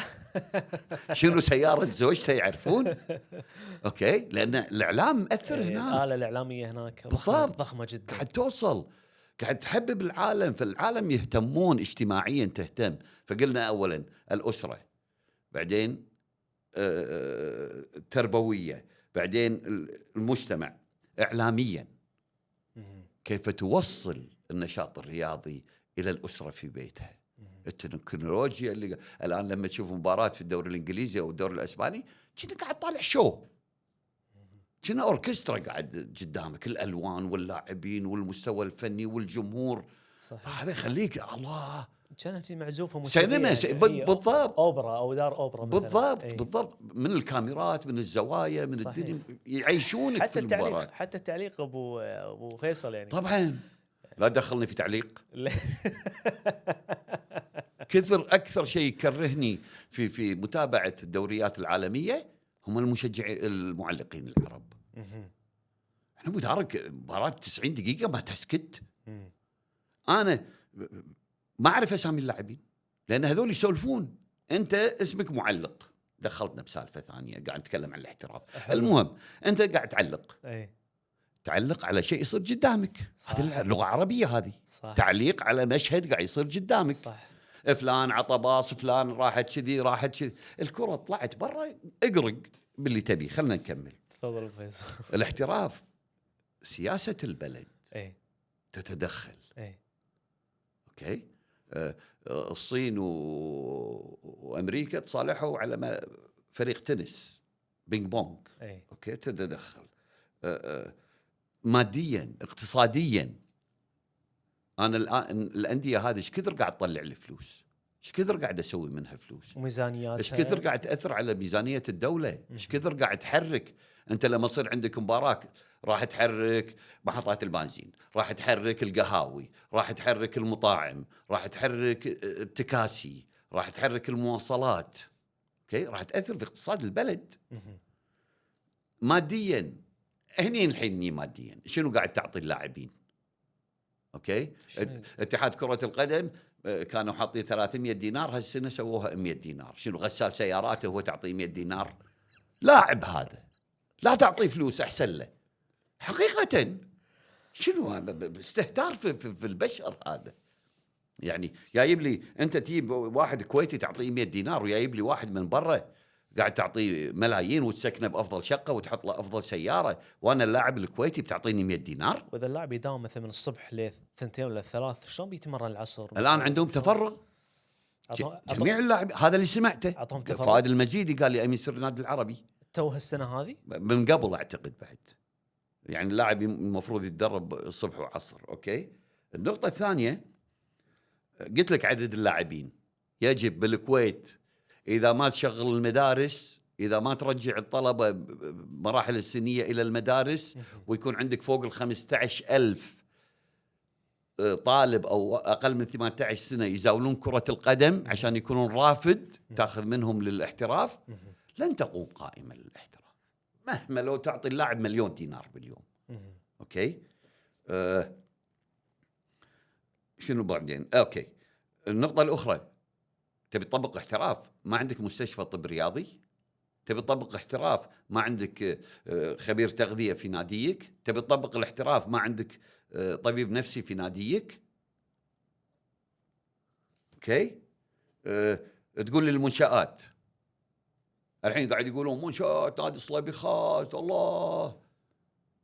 شنو سياره زوجته يعرفون؟ اوكي، لان الاعلام مأثر هناك. الآلة الإعلامية هناك بالضبط. ضخمة جدا. قاعد توصل، قاعد تحبب العالم، فالعالم يهتمون اجتماعيا تهتم. فقلنا اولا الاسره، بعدين تربويه، بعدين المجتمع اعلاميا، كيف توصل النشاط الرياضي الى الاسره في بيتها. التكنولوجيا اللي الان لما تشوف مباراه في الدوري الانجليزي او الدوري الاسباني كنا قاعد طالع شو، كنا اوركسترا قاعد قدامك، الالوان واللاعبين والمستوى الفني والجمهور. صحيح. هذا يخليك الله كانت معزوفه سينما بالضبط، اوبرا او دار اوبرا مثلا. بالضبط. بالضبط، من الكاميرات، من الزوايا، من صحيح. الدنيا يعيشونك حتى في المباراه. التعليق، حتى التعليق ابو فيصل يعني. طبعا لا تدخلني في تعليق. كثر اكثر شيء يكرهني في متابعه الدوريات العالميه هم المعلقين العرب. احنا مدارك مباراه 90 دقيقه ما تسكت. انا ما اعرف اسامي اللاعبين لان هذول يسولفون، انت اسمك معلق، دخلتنا بسالفه ثانيه قاعد نتكلم عن الاحتراف. المهم انت قاعد تعلق، تعلق على شيء يصير قدامك، هذه اللغه العربيه هذه. صح. تعليق على مشهد قاعد يصير قدامك. صح. فلان عطى باص، فلان راحت كذي، راحت كذي، الكره طلعت برا، اقرق باللي تبي. خلنا نكمل. تفضل فيصل. الاحتراف سياسه البلد. تتدخل. اوكي. الصين وامريكا تصالحوا على فريق تنس بينج بونج. اوكي، تتدخل. ماديا، اقتصاديا، انا الان الانديه هذه ايش كثر قاعد تطلع لي فلوس، ايش كثر قاعد اسوي منها فلوس، وميزانيات، ايش كثر قاعد تاثر على ميزانيه الدوله، ايش كثر قاعد تحرك. انت لما يصير عندك مباراه راح تحرك محطات البنزين، راح تحرك القهاوي، راح تحرك المطاعم، راح تحرك التكاسي، راح تحرك المواصلات. اوكي، راح تاثر في اقتصاد البلد. ماديا هني الحين ماديا شنو قاعد تعطي اللاعبين؟ اوكي، اتحاد كرة القدم كانوا حاطين 300 دينار، هالسنة سووها 100 دينار. شنو غسال سياراته هو تعطيه 100 دينار؟ لاعب هذا لا تعطيه فلوس احسن له. حقيقة شنو استهتار في البشر هذا. يعني جايب لي انت تجيب واحد كويتي تعطيه 100 دينار، وجايب لي واحد من برا قاعد تعطيه ملايين وتسكنه بافضل شقه وتحط له افضل سياره، وانا اللاعب الكويتي بتعطيني 100 دينار. واذا اللاعب يداوم مثلا من الصبح للثنتين ولا الثلاث، شلون بيتمرن العصر؟ الان عندهم تفرغ جميع اللاعب. هذا اللي سمعته. فؤاد المزيدي قال لي امين سر النادي العربي تو هالسنه هذه من قبل اعتقد بعد. يعني اللاعب المفروض يتدرب الصبح وعصر. اوكي. النقطه الثانيه قلت لك عدد اللاعبين. يجب بالكويت إذا ما تشغل المدارس، إذا ما ترجع الطلبة مراحل السنية إلى المدارس، ويكون عندك فوق 15,000 طالب أو أقل من 18 سنة يزاولون كرة القدم عشان يكونون رافد تأخذ منهم للاحتراف، لن تقوم قائمة للاحتراف مهما لو تعطي اللاعب 1,000,000 دينار باليوم. أوكي. شنو بعدين؟ أوكي. النقطة الأخرى، تبي تطبق احتراف ما عندك مستشفى طب رياضي، تبي تطبق احتراف ما عندك خبير تغذية في ناديك، تبي تطبق الاحتراف ما عندك طبيب نفسي في ناديك. اوكي. تقول لي المنشآت الحين قاعد يقولون منشآت نادي الصليبيخات. الله،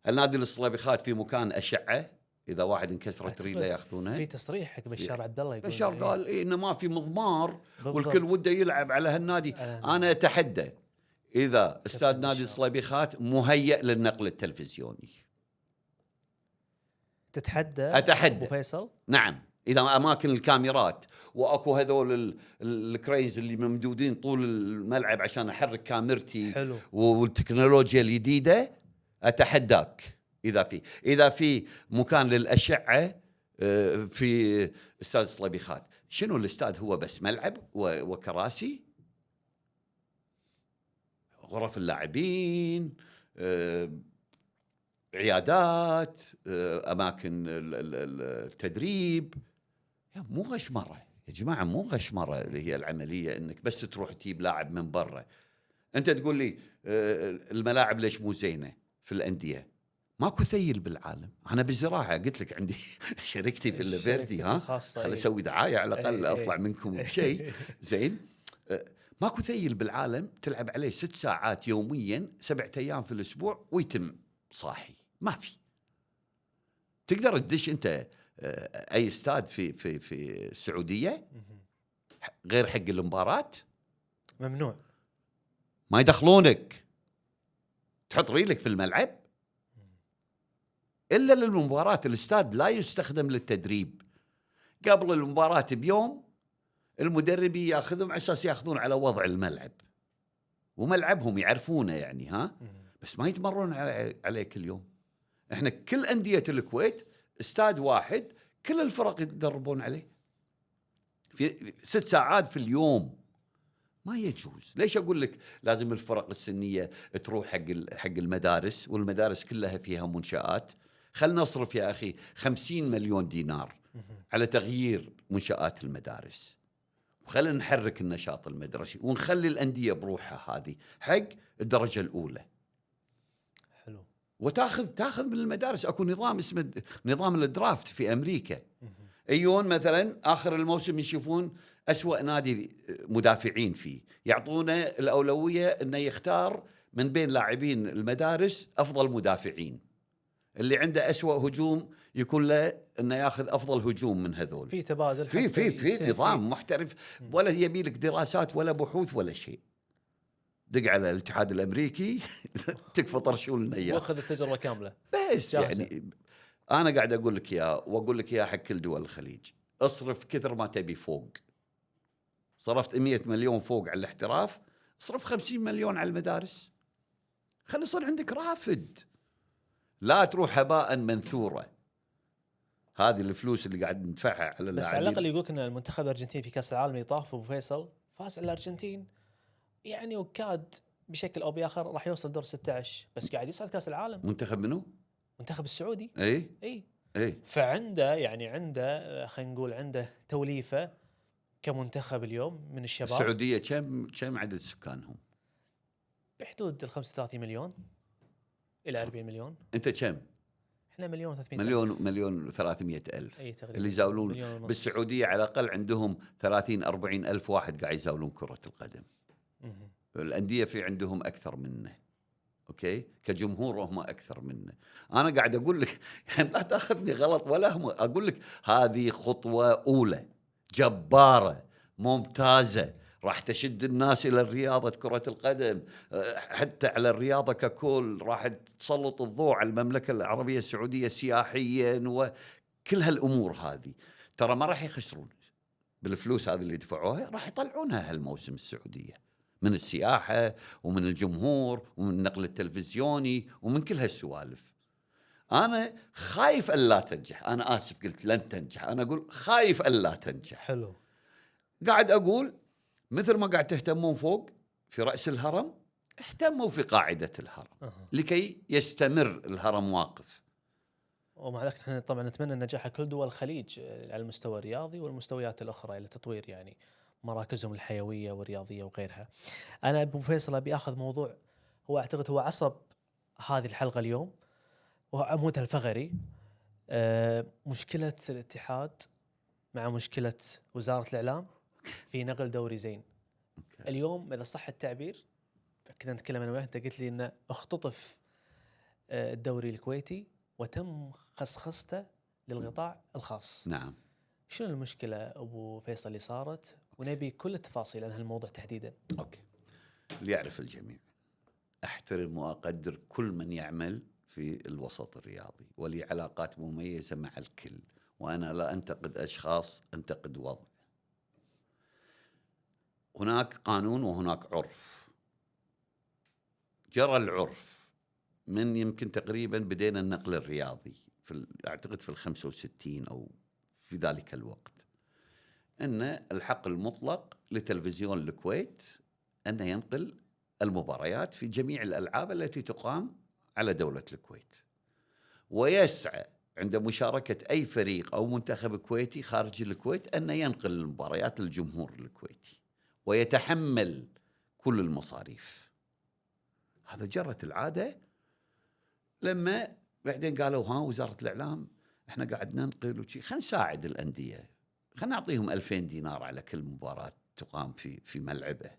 هل نادي الصليبيخات في مكان أشعة؟ إذا واحد انكسرت ريله ياخذونها. في تصريح حق بشار عبد الله يقول بشار قال إنه ما في مضمار والكل وده يلعب على هالنادي. أنا أتحدى إذا استاد نادي الصليبيخات مهيئ للنقل التلفزيوني. تتحدى أتحدى أبو فيصل؟ نعم. اذا اماكن الكاميرات واكو هذول الكرينز اللي ممدودين طول الملعب عشان احرك كاميرتي، حلو. والتكنولوجيا الجديده، اتحداك اذا في مكان للاشعه في استاد صليبيخات. شنو الاستاد؟ هو بس ملعب وكراسي، غرف اللاعبين، عيادات، اماكن التدريب. مو غشمره يا جماعه، مو غشمره اللي هي العمليه انك بس تروح تجيب لاعب من برا. انت تقول لي الملاعب ليش مو زينه في الانديه؟ ماكو ثيل بالعالم. انا بالزراعه قلت لك عندي شركتي في الليفيردي، ها خل اسوي دعايه على الاقل، اطلع منكم بشيء زين. ماكو ثيل بالعالم تلعب عليه 6 ساعات يوميا 7 ايام في الاسبوع ويتم صاحي. ما في. تقدر تدش انت اي استاد في السعوديه غير حق المباراه؟ ممنوع. ما يدخلونك، تحط ريلك في الملعب الا للمباراه. الاستاد لا يستخدم للتدريب. قبل المباراه بيوم المدرب ياخذهم على اساس ياخذون على وضع الملعب، وملعبهم يعرفونه يعني، ها، بس ما يتمرون عليه كل يوم. احنا كل انديه الكويت استاد واحد كل الفرق يتدربون عليه في 6 ساعات في اليوم. ما يجوز. ليش اقول لك لازم الفرق السنيه تروح حق المدارس، والمدارس كلها فيها منشآت. خل نصرف يا اخي 50 مليون دينار على تغيير منشآت المدارس، وخلينا نحرك النشاط المدرسي، ونخلي الأندية بروحها هذه حق الدرجة الأولى. حلو. تاخذ من المدارس. اكو نظام اسمه نظام الدرافت في امريكا. ايون مثلا اخر الموسم يشوفون أسوأ نادي مدافعين فيه، يعطونه الاولويه انه يختار من بين لاعبين المدارس افضل مدافعين. اللي عنده أسوأ هجوم يكون له انه ياخذ افضل هجوم من هذول. في تبادل، في نظام محترف، ولا يبي لك دراسات ولا بحوث ولا شيء. دق على الاتحاد الامريكي تكفى طرشول لنا اياه واخذ التجربه كامله بس جاهزة. يعني انا قاعد اقول لك اياه، واقول لك اياه حق كل دول الخليج. اصرف كثر ما تبي فوق. صرفت 100 مليون فوق على الاحتراف، اصرف 50 مليون على المدارس. خلي يصير عندك رافد، لا تروح هباء منثوره. هذه الفلوس اللي قاعد ندفعها على اللاعبين. بس على الاقل يقولك ان المنتخب الارجنتيني في كاس العالم يطاف ابو فيصل فاز على الارجنتين، يعني وكاد بشكل او باخر راح يوصل دور 16، بس قاعد يصعد كاس العالم. منتخب منو؟ منتخب السعودي. اي فعنده يعني عنده خلينا نقول عنده توليفه كمنتخب اليوم من الشباب. السعوديه كم عدد سكانهم؟ بحدود ال 35 مليون الى 40 مليون. انت كم؟ احنا مليون 300 مليون 300 ألف. اي تقريبا اللي يزاولون بالسعوديه على الاقل عندهم 30-40 ألف واحد قاعد يزاولون كره القدم. الانديه في عندهم اكثر منه، اوكي، كجمهور هم اكثر منه. انا قاعد اقول لك يعني لا تاخذني غلط ولا هم، اقول لك هذه خطوه اولى جباره ممتازه راح تشد الناس الى الرياضه كره القدم، حتى على الرياضه ككل. راح تسلط الضوء على المملكه العربيه السعوديه سياحيا وكل هالامور هذه. ترى ما راح يخسرون بالفلوس هذه اللي دفعوها، راح يطلعونها هالموسم السعوديه من السياحه ومن الجمهور ومن النقل التلفزيوني ومن كل هالسوالف. انا خايف الا تنجح. انا اسف قلت لن تنجح، انا اقول خايف الا تنجح. حلو. قاعد اقول مثل ما قاعد تهتمون فوق في رأس الهرم، اهتموا في قاعدة الهرم لكي يستمر الهرم واقف. ومع ذلك احنا طبعا نتمنى النجاح كل دول الخليج على المستوى الرياضي والمستويات الاخرى الى تطوير يعني مراكزهم الحيويه والرياضيه وغيرها. انا ابو فيصل ابي اخذ موضوع هو اعتقد هو عصب هذه الحلقه اليوم، وهو عمودها الفقري. مشكله الاتحاد مع مشكله وزاره الاعلام في نقل دوري زين. اليوم اذا صح التعبير، كنا نتكلم انا وياك، انت قلت لي انه اختطف الدوري الكويتي وتم خصخصته للقطاع الخاص. نعم. شنو المشكله ابو فيصل اللي صارت؟ ونبي كل التفاصيل عن هالموضوع تحديدا. اوكي. ليعرف الجميع، احترم واقدر كل من يعمل في الوسط الرياضي ولي علاقات مميزه مع الكل، وأنا لا أنتقد أشخاص، أنتقد وضع. هناك قانون وهناك عرف. جرى العرف من يمكن تقريبا بدينا النقل الرياضي أعتقد في 65 أو في ذلك الوقت، أن الحق المطلق لتلفزيون الكويت أن ينقل المباريات في جميع الألعاب التي تقام على دولة الكويت، ويسعى عند مشاركة أي فريق أو منتخب كويتي خارج الكويت أن ينقل المباريات للجمهور الكويتي ويتحمل كل المصاريف. هذا جرت العادة. لما بعدين قالوا وزارة الإعلام احنا قاعد ننقل وشي، خلينا نساعد الأندية، خلينا نعطيهم 2000 دينار على كل مباراة تقام في ملعبه.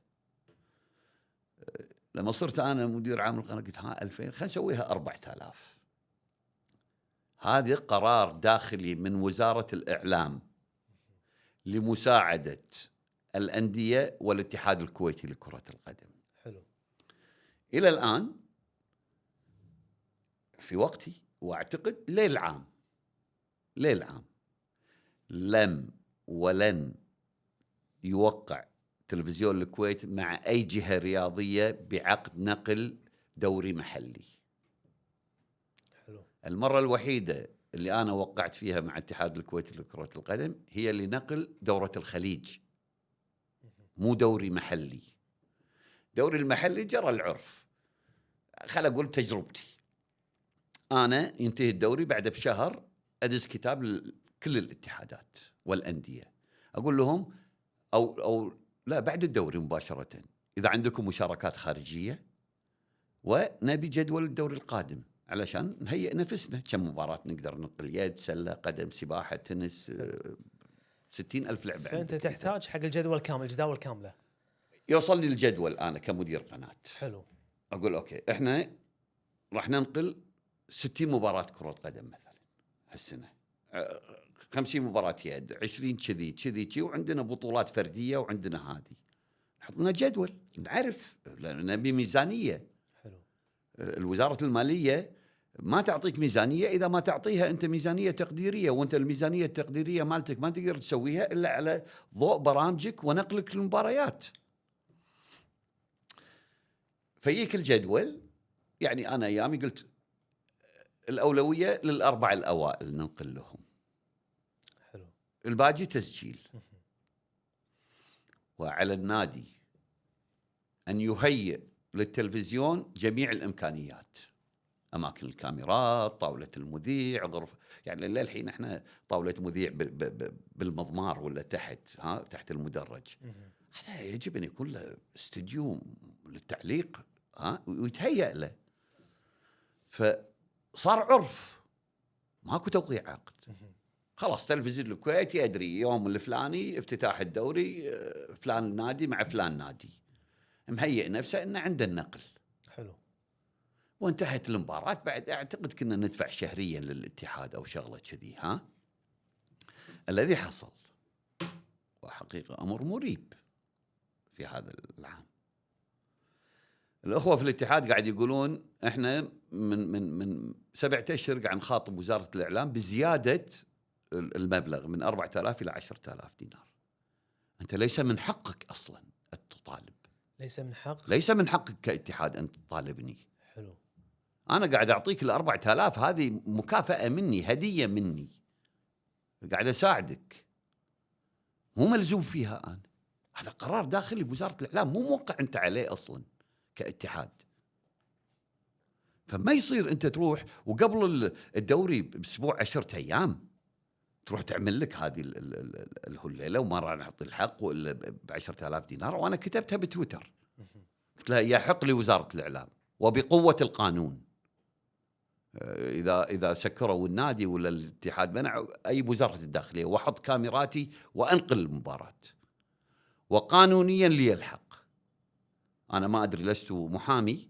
لما صرت أنا مدير عام القناة قلت 2000 خلينا نسويها 4000. هذا قرار داخلي من وزارة الإعلام لمساعدة الأندية والاتحاد الكويتي لكرة القدم. حلو. إلى الآن في وقتي وأعتقد ليل عام لم ولن يوقع تلفزيون الكويت مع أي جهة رياضية بعقد نقل دوري محلي. حلو. المرة الوحيدة اللي أنا وقعت فيها مع اتحاد الكويتي لكرة القدم هي لنقل دورة الخليج، مو دوري محلي. دوري المحلي جرى العرف. خل أقول تجربتي، أنا ينتهي الدوري بعد بشهر أدز كتاب لكل الاتحادات والأندية أقول لهم أو لا بعد الدوري مباشرة، إذا عندكم مشاركات خارجية ونبي جدول الدوري القادم علشان نهيئ نفسنا، كم مباراة نقدر ننقل، يد، سلة، قدم، سباحة، تنس، 60,000 لعبة. فأنت تحتاج حق الجدول كامل، الجداول كاملة. يوصل لي الجدول أنا كمدير قناة. حلو. أقول أوكي إحنا راح ننقل 60 مباراة كرة قدم مثلا هالسنة، 50 مباراة يد، 20 كذي، وعندنا بطولات فردية وعندنا هذه. نحط لنا جدول نعرف، لأن نبي ميزانية. حلو. الوزارة المالية ما تعطيك ميزانية إذا ما تعطيها أنت ميزانية تقديرية، وأنت الميزانية التقديرية مالتك ما تقدر تسويها إلا على ضوء برامجك ونقلك للمباريات. فيك الجدول، يعني أنا أيامي قلت الأولوية للأربع الأوائل ننقل لهم. حلو. الباقي تسجيل. وعلى النادي أن يهيئ للتلفزيون جميع الإمكانيات، أماكن الكاميرات، طاولة المذيع، غرفة، يعني للحين إحنا طاولة مذيع بالمضمار ولا تحت المدرج. هذا يجب أن يكون له استديو للتعليق ويتهيأ له. فصار عرف، ماكو توقيع عقد. خلاص تلفزيون الكويت يدري يوم الفلاني افتتاح الدوري، فلان النادي مع فلان نادي، مهيئ نفسه إنه عنده النقل. حلو. وانتهت المباراة. بعد أعتقد كنا ندفع شهريا للاتحاد أو شغلة كذي. الذي حصل وحقيقة أمر مريب في هذا العام. الأخوة في الاتحاد قاعد يقولون إحنا من 7 أشهر قاعد نخاطب وزارة الإعلام بزيادة المبلغ من 4000 إلى 10,000 دينار. أنت ليس من حقك أصلا أن تطالب، ليس من حقك كاتحاد أن تطالبني. حلو. أنا قاعد أعطيك 4000، هذه مكافأة مني، هدية مني، قاعد أساعدك، مو ملزوم فيها أنا. هذا قرار داخلي بوزارة الإعلام، مو موقع أنت عليه أصلا كاتحاد. فما يصير أنت تروح وقبل الدوري بأسبوع 10 أيام تروح تعمل لك هذه الهليلة وما راح نعطي الحق وإلا ب10,000 دينار. وأنا كتبتها بتويتر، قلت لها يحق لوزارة الإعلام وبقوة القانون، إذا سكروا النادي ولا الاتحاد منع أي وزارة الداخلية، وحط كاميراتي وأنقل المباراة، وقانونيا لي الحق. أنا ما أدري، لست محامي،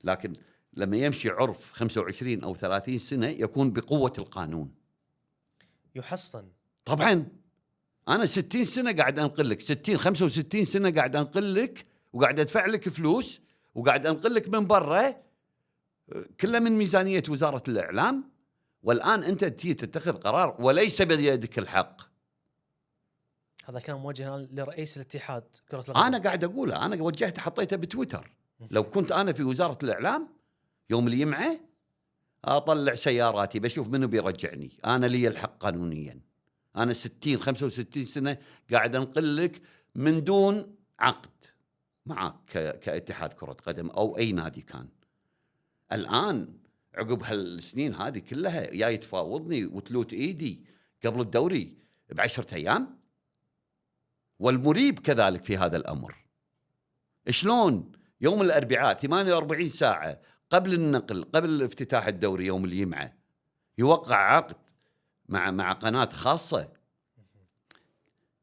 لكن لما يمشي عرف 25 أو 30 سنة يكون بقوة القانون يحصن. طبعا أنا 60 سنة قاعد أنقل لك، 65 سنة قاعد أنقل لك، وقاعد أدفع لك فلوس، وقاعد أنقل لك من برا، كله من ميزانية وزارة الإعلام، والآن أنت تجي تتخذ قرار وليس بيدك الحق. هذا كان موجه لرئيس الاتحاد كرة القدم. أنا قاعد أقوله، أنا وجهته حطيته بتويتر. لو كنت أنا في وزارة الإعلام يوم الجمعة أطلع سياراتي بشوف منو بيرجعني. أنا لي الحق قانونيا. أنا 65 سنة قاعد أنقل لك من دون عقد معك كاتحاد كرة قدم أو أي نادي كان. الآن عقب هالسنين هذه كلها يا يتفاوضني وتلوت إيدي قبل الدوري ب10 أيام. والمريب كذلك في هذا الأمر. شلون يوم الأربعاء 48 ساعة قبل النقل، قبل افتتاح الدوري يوم الجمعة، يوقع عقد مع قناة خاصة؟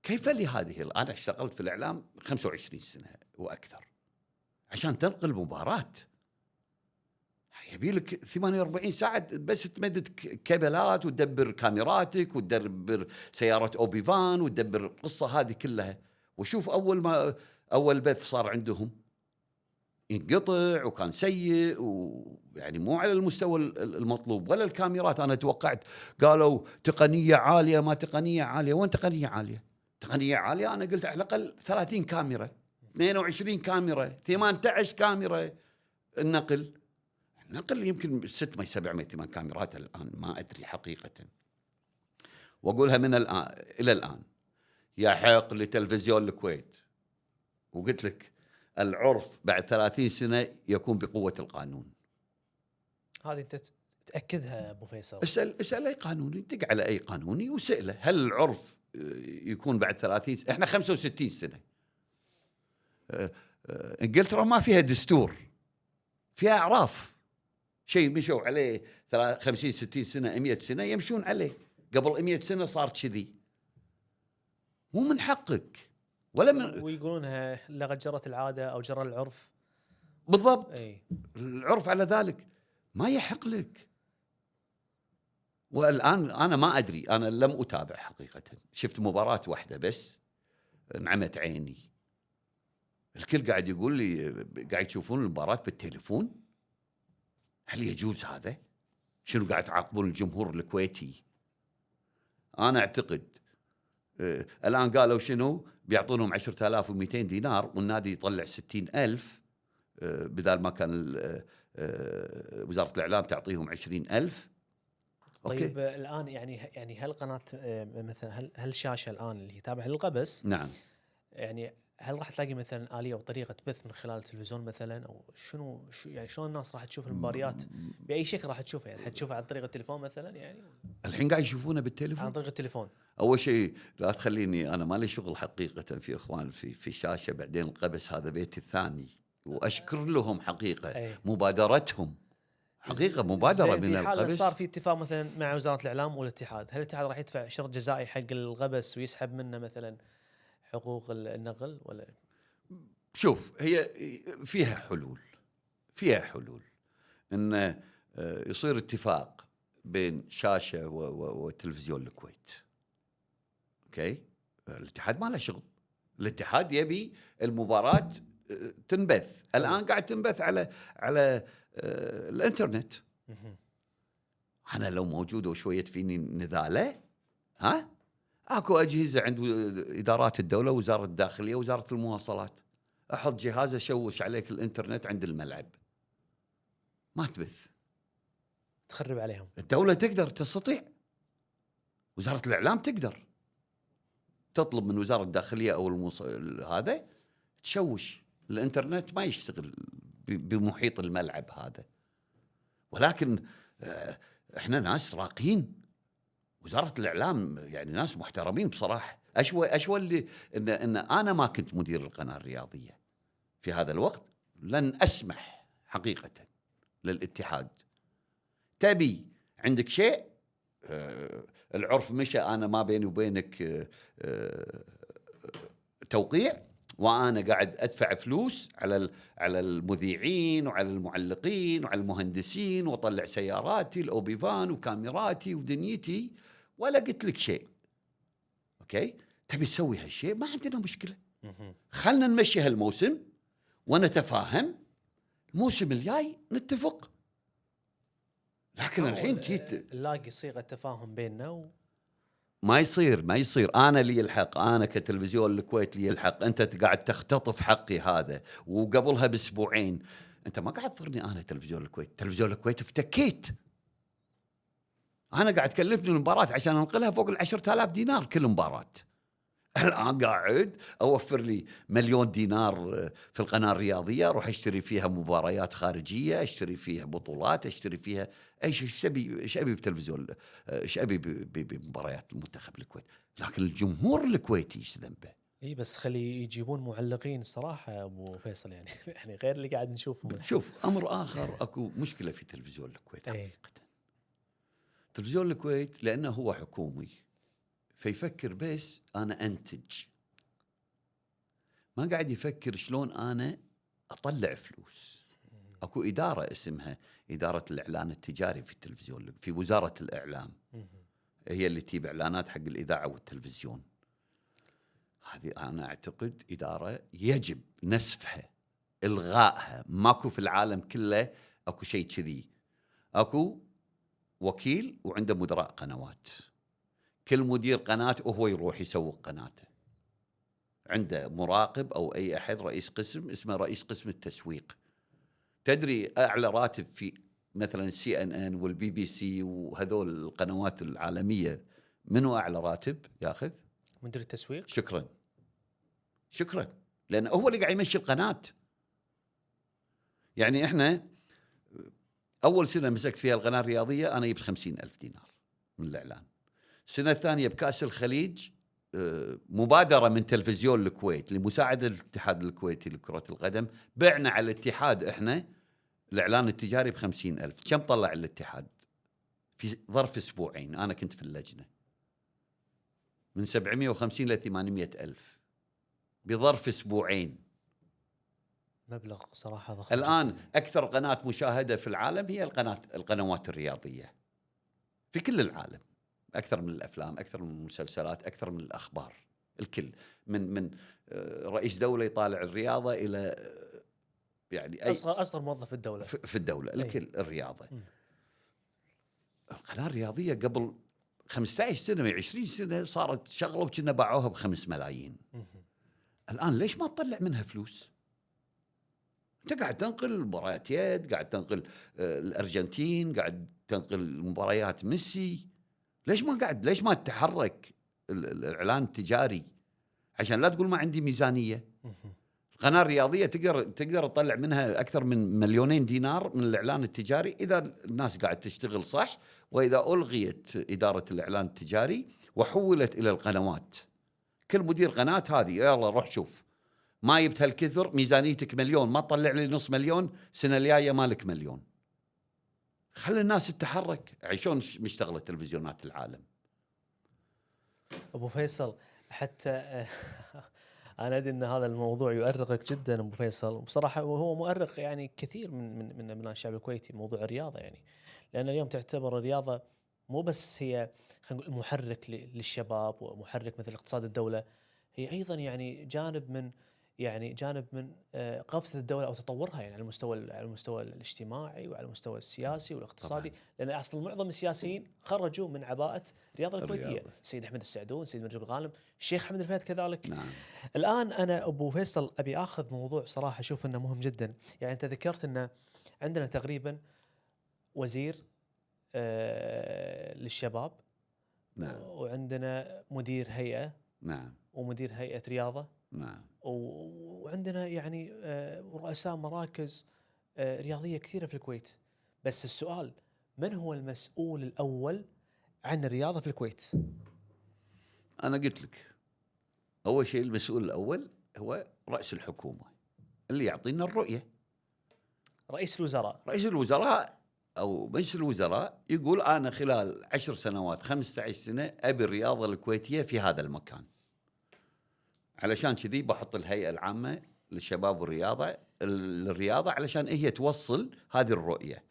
كيف لي هذه؟ أنا اشتغلت في الإعلام 25 سنة وأكثر عشان تنقل مباراة. يبي لك 48 ساعة بس تمدد كابلات وتدبر كاميراتك وتدبر سيارة أوبي فان وتدبر القصة هذه كلها. وشوف أول بث صار عندهم ينقطع وكان سيء، ويعني مو على المستوى المطلوب. ولا الكاميرات أنا توقعت قالوا تقنية عالية، ما تقنية عالية. وين تقنية عالية؟ تقنية عالية أنا قلت على الأقل 30 كاميرا، 22 كاميرا، 18 كاميرا. النقل يمكن 600 700 8 كاميرات الآن، ما أدري حقيقة. وأقولها من الآن إلى الآن يحق لتلفزيون الكويت، وقلت لك العرف بعد 30 سنة يكون بقوة القانون. هذه أنت تأكدها أبو فيصل؟ اسأل أي قانوني، دق على أي قانوني وسأله هل العرف يكون بعد 30 سنة؟ إحنا 65 سنة. إنجلترا ما فيها دستور، فيها أعراف، شيء مشوا عليه 50 60 سنة 100 سنة يمشون عليه. قبل 100 سنة صار كذي. مو من حقك ولا من، ويقولونها لقد جرت العادة أو جرى العرف. بالضبط. أي. العرف على ذلك ما يحق لك. والآن أنا ما أدري، أنا لم أتابع حقيقة. شفت مباراة واحدة بس نعمت عيني. الكل قاعد يقول لي قاعد يشوفون المباراة بالتليفون. هل يجوز هذا؟ شنو قاعد تعاقبون الجمهور الكويتي؟ أنا أعتقد الآن قالوا شنو بيعطونهم 10,200 دينار والنادي يطلع 60,000، بدال ما كان وزارة الإعلام تعطيهم 20,000. طيب الآن يعني هل قناة مثلا هل شاشة الآن اللي تابعة للقبس، نعم، يعني هل راح تلاقي مثلا آلية وطريقة بث من خلال التلفزيون مثلا، أو شنو يعني شلون الناس راح تشوف المباريات بأي شكل راح تشوفها؟ يعني حتشوفها عن طريق التليفون مثلا؟ يعني الحين قاعد يشوفونه بالتليفون عن طريق التليفون. أول شيء لا تخليني، أنا ما لي شغل حقيقة في إخوان في شاشة. بعدين القبس هذا بيتي الثاني، وأشكر لهم حقيقة. أي. مبادرتهم حقيقة مبادرة من في حال القبس. صار في اتفاق مثلا مع وزارة الإعلام والاتحاد، هل الاتحاد راح يدفع شرط جزائي حق القبس ويسحب منه مثلا حقوق النقل ولا؟ شوف، هي فيها حلول إن يصير اتفاق بين شاشة وتلفزيون الكويت. أوكي، الاتحاد ما له شغل. الاتحاد يبي المباراة تنبث. الآن قاعد تنبث على الانترنت. أنا لو موجود وشوية فيني نذالة، اكو أجهزة عند إدارات الدولة، وزارة الداخلية، وزارة المواصلات، أحط جهاز أشوش عليك الانترنت عند الملعب، ما تبث، تخرب عليهم. الدولة تقدر، تستطيع، وزارة الإعلام تقدر تطلب من وزارة الداخلية أو هذا تشوش الانترنت ما يشتغل بمحيط الملعب هذا. ولكن احنا ناس راقين، وزارة الإعلام يعني ناس محترمين بصراحة. أشوى اللي إن أنا ما كنت مدير القناة الرياضية في هذا الوقت لن أسمح حقيقة للاتحاد. تبي عندك شيء العرف مشى، أنا ما بيني وبينك توقيع، وأنا قاعد أدفع فلوس على المذيعين وعلى المعلقين وعلى المهندسين، وأطلع سياراتي الأوبي فان وكاميراتي ودنيتي، ولا قلت لك شيء. أوكي، تبي تسوي هالشيء ما عندنا مشكلة. خلنا نمشي هالموسم ونتفاهم، الموسم الجاي نتفق. لكن الحين جيت نلاقي صيغه تفاهم بيننا ما يصير انا لي الحق، انا كتلفزيون الكويت لي الحق، انت قاعد تختطف حقي هذا. وقبلها باسبوعين انت ما قاعد تضرني انا تلفزيون الكويت، تلفزيون الكويت افتكيت. انا قاعد تكلفني المباراه عشان انقلها فوق 10,000 دينار كل مباراه. الان قاعد اوفر لي 1,000,000 دينار في القناه الرياضيه، اروح اشتري فيها مباريات خارجيه، اشتري فيها بطولات، اشتري فيها اي شيء. ايش ابي بتلفزيون، ايش ابي بمباريات المنتخب الكويت. لكن الجمهور الكويتي ايش ذنبه؟ اي بس خلي يجيبون معلقين صراحه ابو فيصل يعني يعني غير اللي قاعد نشوفهم الحين. شوف امر اخر، اكو مشكله في تلفزيون الكويت إيه. حقيقه. تلفزيون الكويت لانه هو حكومي فيفكر بس انا انتج، ما قاعد يفكر شلون انا اطلع فلوس. اكو اداره اسمها اداره الاعلان التجاري في التلفزيون، في وزاره الاعلام، هي اللي تجيب اعلانات حق الاذاعه والتلفزيون. هذه انا اعتقد اداره يجب نسفها، الغائها. ماكو في العالم كله اكو شيء كذي. اكو وكيل وعنده مدراء قنوات، كل مدير قناه وهو يروح يسوق قناته، عنده مراقب او اي احد رئيس قسم اسمه رئيس قسم التسويق. تدري اعلى راتب في مثلا CNN والبي بي سي وهذول القنوات العالميه منو اعلى راتب ياخذ؟ مدير التسويق. شكرا لانه هو اللي قاعد يمشي القناه. يعني احنا اول سنه مسكت فيها القناه الرياضيه انا جبت 50,000 دينار من الاعلان. السنه الثانيه بكاس الخليج مبادره من تلفزيون الكويت لمساعده الاتحاد الكويتي لكره القدم، بعنا على الاتحاد احنا الاعلان التجاري ب50,000. كم طلع الاتحاد في ظرف اسبوعين؟ انا كنت في اللجنه، من 750 ل 800,000 بظرف اسبوعين. مبلغ صراحه ضخم الان جداً. اكثر قناه مشاهده في العالم هي القنوات الرياضيه في كل العالم، اكثر من الافلام، اكثر من المسلسلات، اكثر من الاخبار. الكل من رئيس دوله يطالع الرياضه الى يعني اي اصغر موظف في الدوله في الدوله، الكل الرياضه. مم. القناه الرياضيه قبل 15 سنه 20 سنه صارت شغله وكنا باعوها ب5 ملايين. الان ليش ما تطلع منها فلوس؟ انت قاعد تنقل مباريات يد، قاعد تنقل الارجنتين، قاعد تنقل مباريات ميسي. ليش ما تتحرك الاعلان التجاري عشان لا تقول ما عندي ميزانيه؟ القناه الرياضيه تقدر تطلع منها اكثر من 2,000,000 دينار من الاعلان التجاري اذا الناس قاعد تشتغل صح، واذا الغيت اداره الاعلان التجاري وحولت الى القنوات. كل مدير قناه هذه يلا روح شوف، ما جبت هالكثر، ميزانيتك 1,000,000، ما تطلع لي نص مليون، السنه الجايه مالك 1,000,000. خلي الناس تتحرك. عشان مشتغله تلفزيونات العالم. ابو فيصل حتى انا ادري ان هذا الموضوع يؤرقك جدا ابو فيصل، بصراحه وهو مؤرق يعني كثير من ابناء الشعب الكويتي، موضوع الرياضه يعني. لان اليوم تعتبر الرياضه مو بس هي خلينا نقول محرك للشباب ومحرك مثل اقتصاد الدوله، هي ايضا يعني جانب من قفزه الدوله او تطورها، يعني على المستوى الاجتماعي وعلى المستوى السياسي والاقتصادي طبعاً. لان اصلا معظم السياسيين خرجوا من عباءه الرياضه الكويتيه. الرياضة. السيد احمد السعدون، السيد مرزوق الغانم، الشيخ حمد الفهد كذلك. نعم. الان انا ابو فيصل ابي اخذ موضوع صراحه اشوف انه مهم جدا. يعني انت ذكرت ان عندنا تقريبا وزير للشباب، نعم. وعندنا مدير هيئه، نعم. ومدير هيئه رياضه، نعم. وعندنا يعني رؤساء مراكز رياضيه كثيره في الكويت. بس السؤال، من هو المسؤول الاول عن الرياضه في الكويت؟ انا قلت لك اول شيء المسؤول الاول هو رئيس الحكومه اللي يعطينا الرؤيه. رئيس الوزراء. رئيس الوزراء او مجلس الوزراء يقول انا خلال 10 سنوات 15 سنه ابي الرياضه الكويتيه في هذا المكان. علشان كذي بحط الهيئه العامه للشباب والرياضه علشان هي توصل هذه الرؤيه.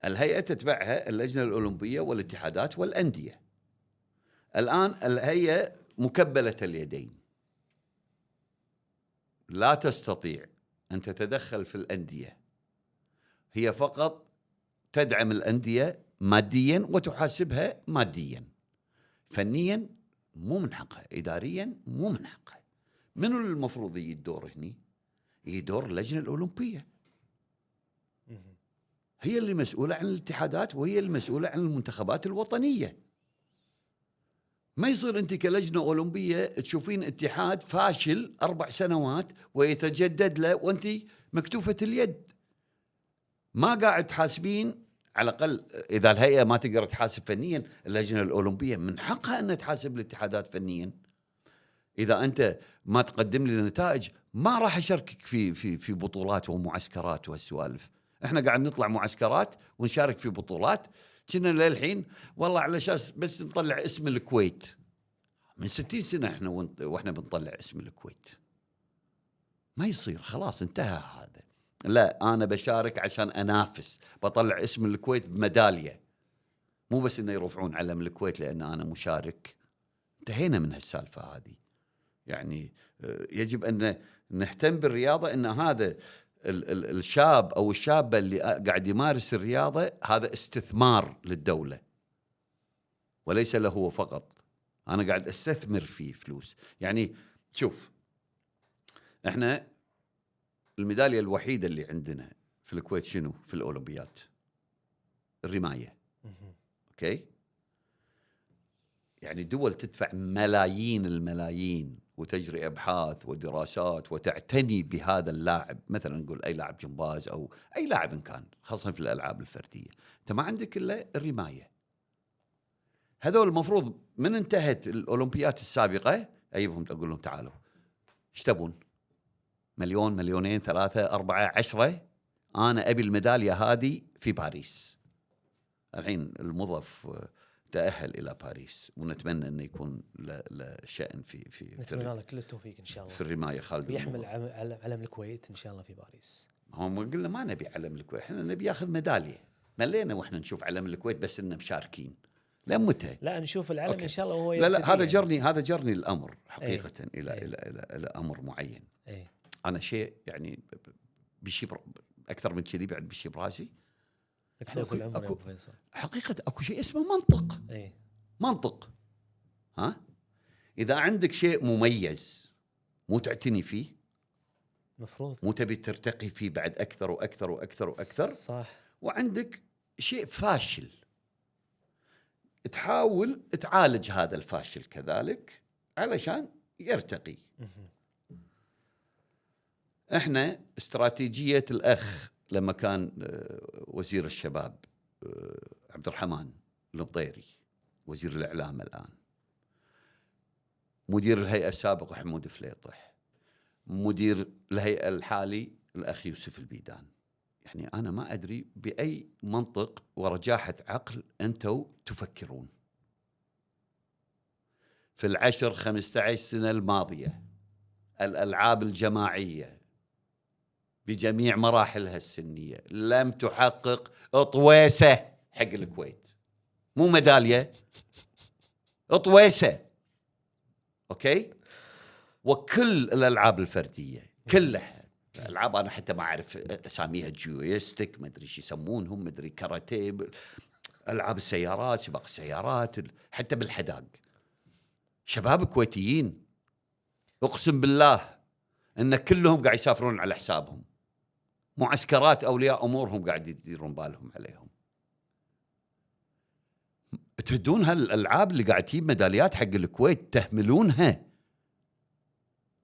الهيئه تتبعها اللجنه الاولمبيه والاتحادات والانديه. الان الهيئه مكبله اليدين، لا تستطيع ان تتدخل في الانديه، هي فقط تدعم الأندية ماديا وتحاسبها ماديا. فنيا مو من حقها، إداريا مو من حقها. منو المفروض يجي الدور هني؟ يجي دور اللجنة الأولمبية، هي اللي مسؤولة عن الاتحادات وهي المسؤولة عن المنتخبات الوطنية. ما يصير أنت كلجنة أولمبية تشوفين اتحاد فاشل 4 سنوات ويتجدد له وأنت مكتوفة اليد، ما قاعد تحاسبين. على الأقل إذا الهيئة ما تقدر تحاسب فنيا، اللجنة الأولمبية من حقها أن تحاسب الاتحادات فنيا. إذا أنت ما تقدم لي نتائج ما راح أشاركك في بطولات ومعسكرات وهالسوالف. إحنا قاعد نطلع معسكرات ونشارك في بطولات، كنا للحين والله على أساس بس نطلع اسم الكويت. من 60 سنة إحنا وإحنا بنطلع اسم الكويت. ما يصير، خلاص انتهى هذا. لا، أنا بشارك عشان أنافس، بطلع اسم الكويت بميدالية، مو بس إنه يرفعون علم الكويت لأن أنا مشارك. انتهينا من هالسالفة هذه. يعني يجب أن نهتم بالرياضة، أن هذا الشاب أو الشابة اللي قاعد يمارس الرياضة هذا استثمار للدولة وليس له هو فقط. أنا قاعد أستثمر فيه فلوس. يعني شوف، إحنا الميدالية الوحيدة اللي عندنا في الكويت شنو في الأولمبياد؟ الرماية. أوكي، يعني دول تدفع ملايين الملايين وتجري أبحاث ودراسات وتعتني بهذا اللاعب، مثلا نقول أي لاعب جمباز أو أي لاعب إن كان، خاصة في الألعاب الفردية. أنت ما عندك إلا الرماية. هذول المفروض من انتهت الأولمبيات السابقة أجيبهم أقول لهم تعالوا إيش تبون؟ 1,000,000 2,000,000 3 4 10. أنا أبي الميدالية هذه في باريس. الحين الموظف تأهل إلى باريس ونتمنى أنه يكون له شأن في نتمنى له كل التوفيق إن شاء الله في الرماية. خالد ويحمل علم الكويت إن شاء الله في باريس. هم قلنا ما نبي علم الكويت، إحنا نبي ياخذ ميدالية. ملينا وإحنا نشوف علم الكويت بس إننا مشاركين. لا متى؟ لا نشوف العلم أوكي. إن شاء الله. هو لا هذا جرني الأمر حقيقة إلى أي. إلى أمر معين. أي. أنا شيء يعني بشي أكثر من كذي بعد بشي براسي. حقيقة أكو شيء اسمه منطق. أي. منطق. ها؟ إذا عندك شيء مميز مو تعتني فيه، مفروض مو تبي ترتقي فيه بعد أكثر وأكثر وأكثر وأكثر. صح. وعندك شيء فاشل تحاول تعالج هذا الفاشل كذلك علشان يرتقي. احنا استراتيجية الأخ لما كان وزير الشباب عبد الرحمن المطيري، وزير الإعلام الآن، مدير الهيئة السابق حمود فليطح، مدير الهيئة الحالي الأخ يوسف البيدان. يعني أنا ما أدري بأي منطق ورجاحة عقل أنتوا تفكرون في 10-15 سنة الماضية الألعاب الجماعية بجميع مراحلها السنية لم تحقق طويسة حق الكويت، مو ميدالية، طويسة. أوكي. وكل الألعاب الفردية كلها الألعاب أنا حتى ما أعرف أساميها، جيويستيك ما أدري شو يسمونهم، ما أدري كاراتيه، ألعاب السيارات، سباق السيارات، حتى بالحداق شباب كويتيين أقسم بالله أن كلهم قاعد يسافرون على حسابهم، معسكرات أولياء أمورهم قاعد يديرون بالهم عليهم. تردون هالألعاب اللي قاعد تجيب ميداليات حق الكويت تهملونها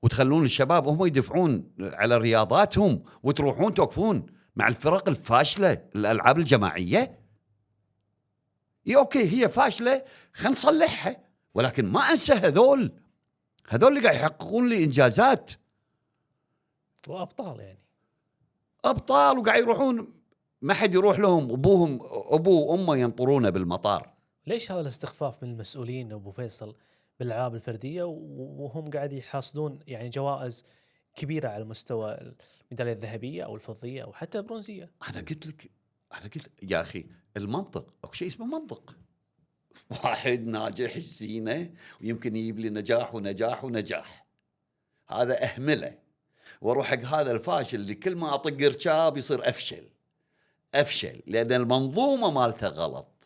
وتخلون الشباب هم يدفعون على رياضاتهم وتروحون توقفون مع الفرق الفاشلة الألعاب الجماعية. أوكي هي فاشلة خلينا نصلحها، ولكن ما أنسى هذول اللي قاعد يحققون لي إنجازات وأبطال، يعني أبطال، وقاعد يروحون ما حد يروح لهم، أبوه وأمه ينطرونه بالمطار. ليش هذا الاستخفاف من المسؤولين أبو فيصل بالألعاب الفردية وهم قاعد يحصدون يعني جوائز كبيرة على مستوى الميدالية الذهبية أو الفضية أو حتى البرونزية؟ أنا قلت يا أخي المنطق، أو شيء اسمه منطق. واحد ناجح الزينة ويمكن يجيب لي نجاح ونجاح ونجاح، هذا أهمله واروح حق هذا الفاشل اللي كل ما أطق ركاب يصير أفشل. افشل لان المنظومه مالته غلط،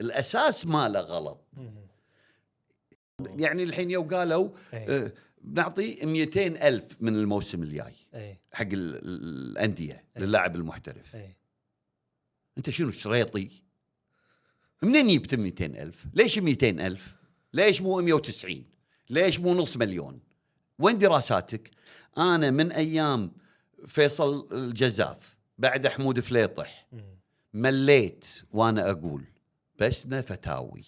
الاساس ماله غلط. يعني الحين يو قالوا بنعطي 200,000 من الموسم الجاي حق الانديه للاعب المحترف. انت شنو شريطي؟ منين جبت 200,000؟ ليش 200,000؟ ليش مو 190؟ ليش مو نص مليون؟ وين دراساتك؟ انا من ايام فيصل الجزاف بعد حمود فليطح مليت وانا اقول بسنا فتاوي،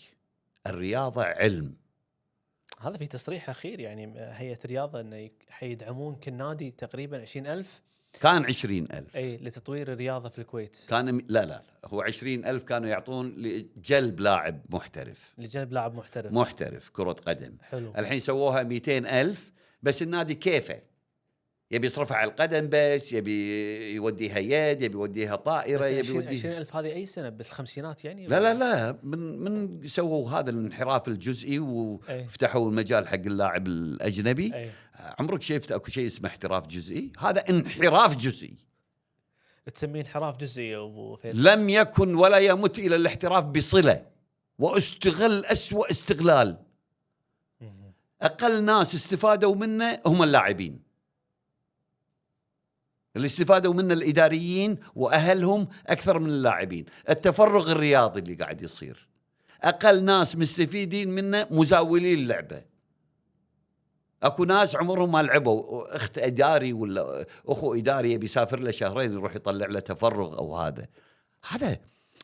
الرياضه علم. هذا في تصريح اخير يعني هيئه الرياضه انه حيدعمون كل نادي تقريبا 20,000. كان 20,000 اي لتطوير الرياضه في الكويت. كان لا هو 20,000 كانوا يعطون لجلب لاعب محترف، لجلب لاعب محترف كرة قدم. حلو. الحين سووها 200,000 بس النادي كيفه يبي يصرفها على القدم، بس يبي يوديها يد، يبي يوديها طائرة، يبي يوديها 20,000 هذه أي سنة بالخمسينات يعني؟ لا من سووا هذا الانحراف الجزئي وفتحوا المجال حق اللاعب الأجنبي. عمرك شفت أكو شيء اسمه احتراف جزئي؟ هذا انحراف جزئي. تسميه انحراف جزئي يا أبو فيصل؟ لم يكن ولا يمت إلى الاحتراف بصلة، واستغل أسوأ استغلال. أقل ناس استفادوا منه هم اللاعبين، اللي استفادوا منه الإداريين وأهلهم أكثر من اللاعبين. التفرغ الرياضي اللي قاعد يصير، أقل ناس مستفيدين منه مزاولين اللعبة. أكو ناس عمرهم ما لعبوا، أخت إداري ولا أخو إداري يبي يسافر له شهرين يروح يطلع له تفرغ أو هذا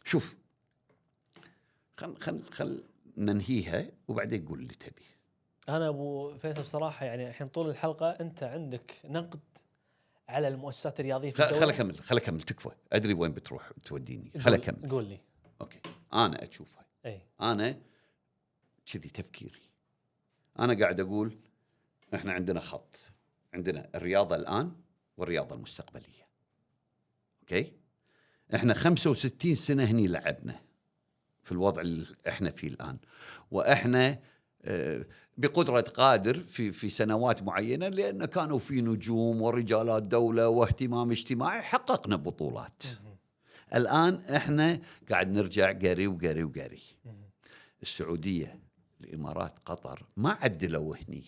شوف، خل ننهيها وبعدين قول اللي تبي. أنا أبو فيصل بصراحة يعني الحين طول الحلقة أنت عندك نقد على المؤسسات الرياضية في الدولة. خل أكمل تكفى، أدري وين بتروح توديني. خل أكمل. قول لي. أوكي، أنا أشوفها. أنا كذي تفكيري. أنا قاعد أقول إحنا عندنا خط، عندنا الرياضة الآن والرياضة المستقبلية. أوكي، إحنا 65 سنة هني لعبنا في الوضع اللي إحنا فيه الآن، وإحنا بقدرة قادر في سنوات معينة، لأن كانوا في نجوم ورجالات دولة واهتمام اجتماعي، حققنا بطولات. الآن إحنا قاعد نرجع قري. السعودية، الإمارات، قطر ما عدلوا هني.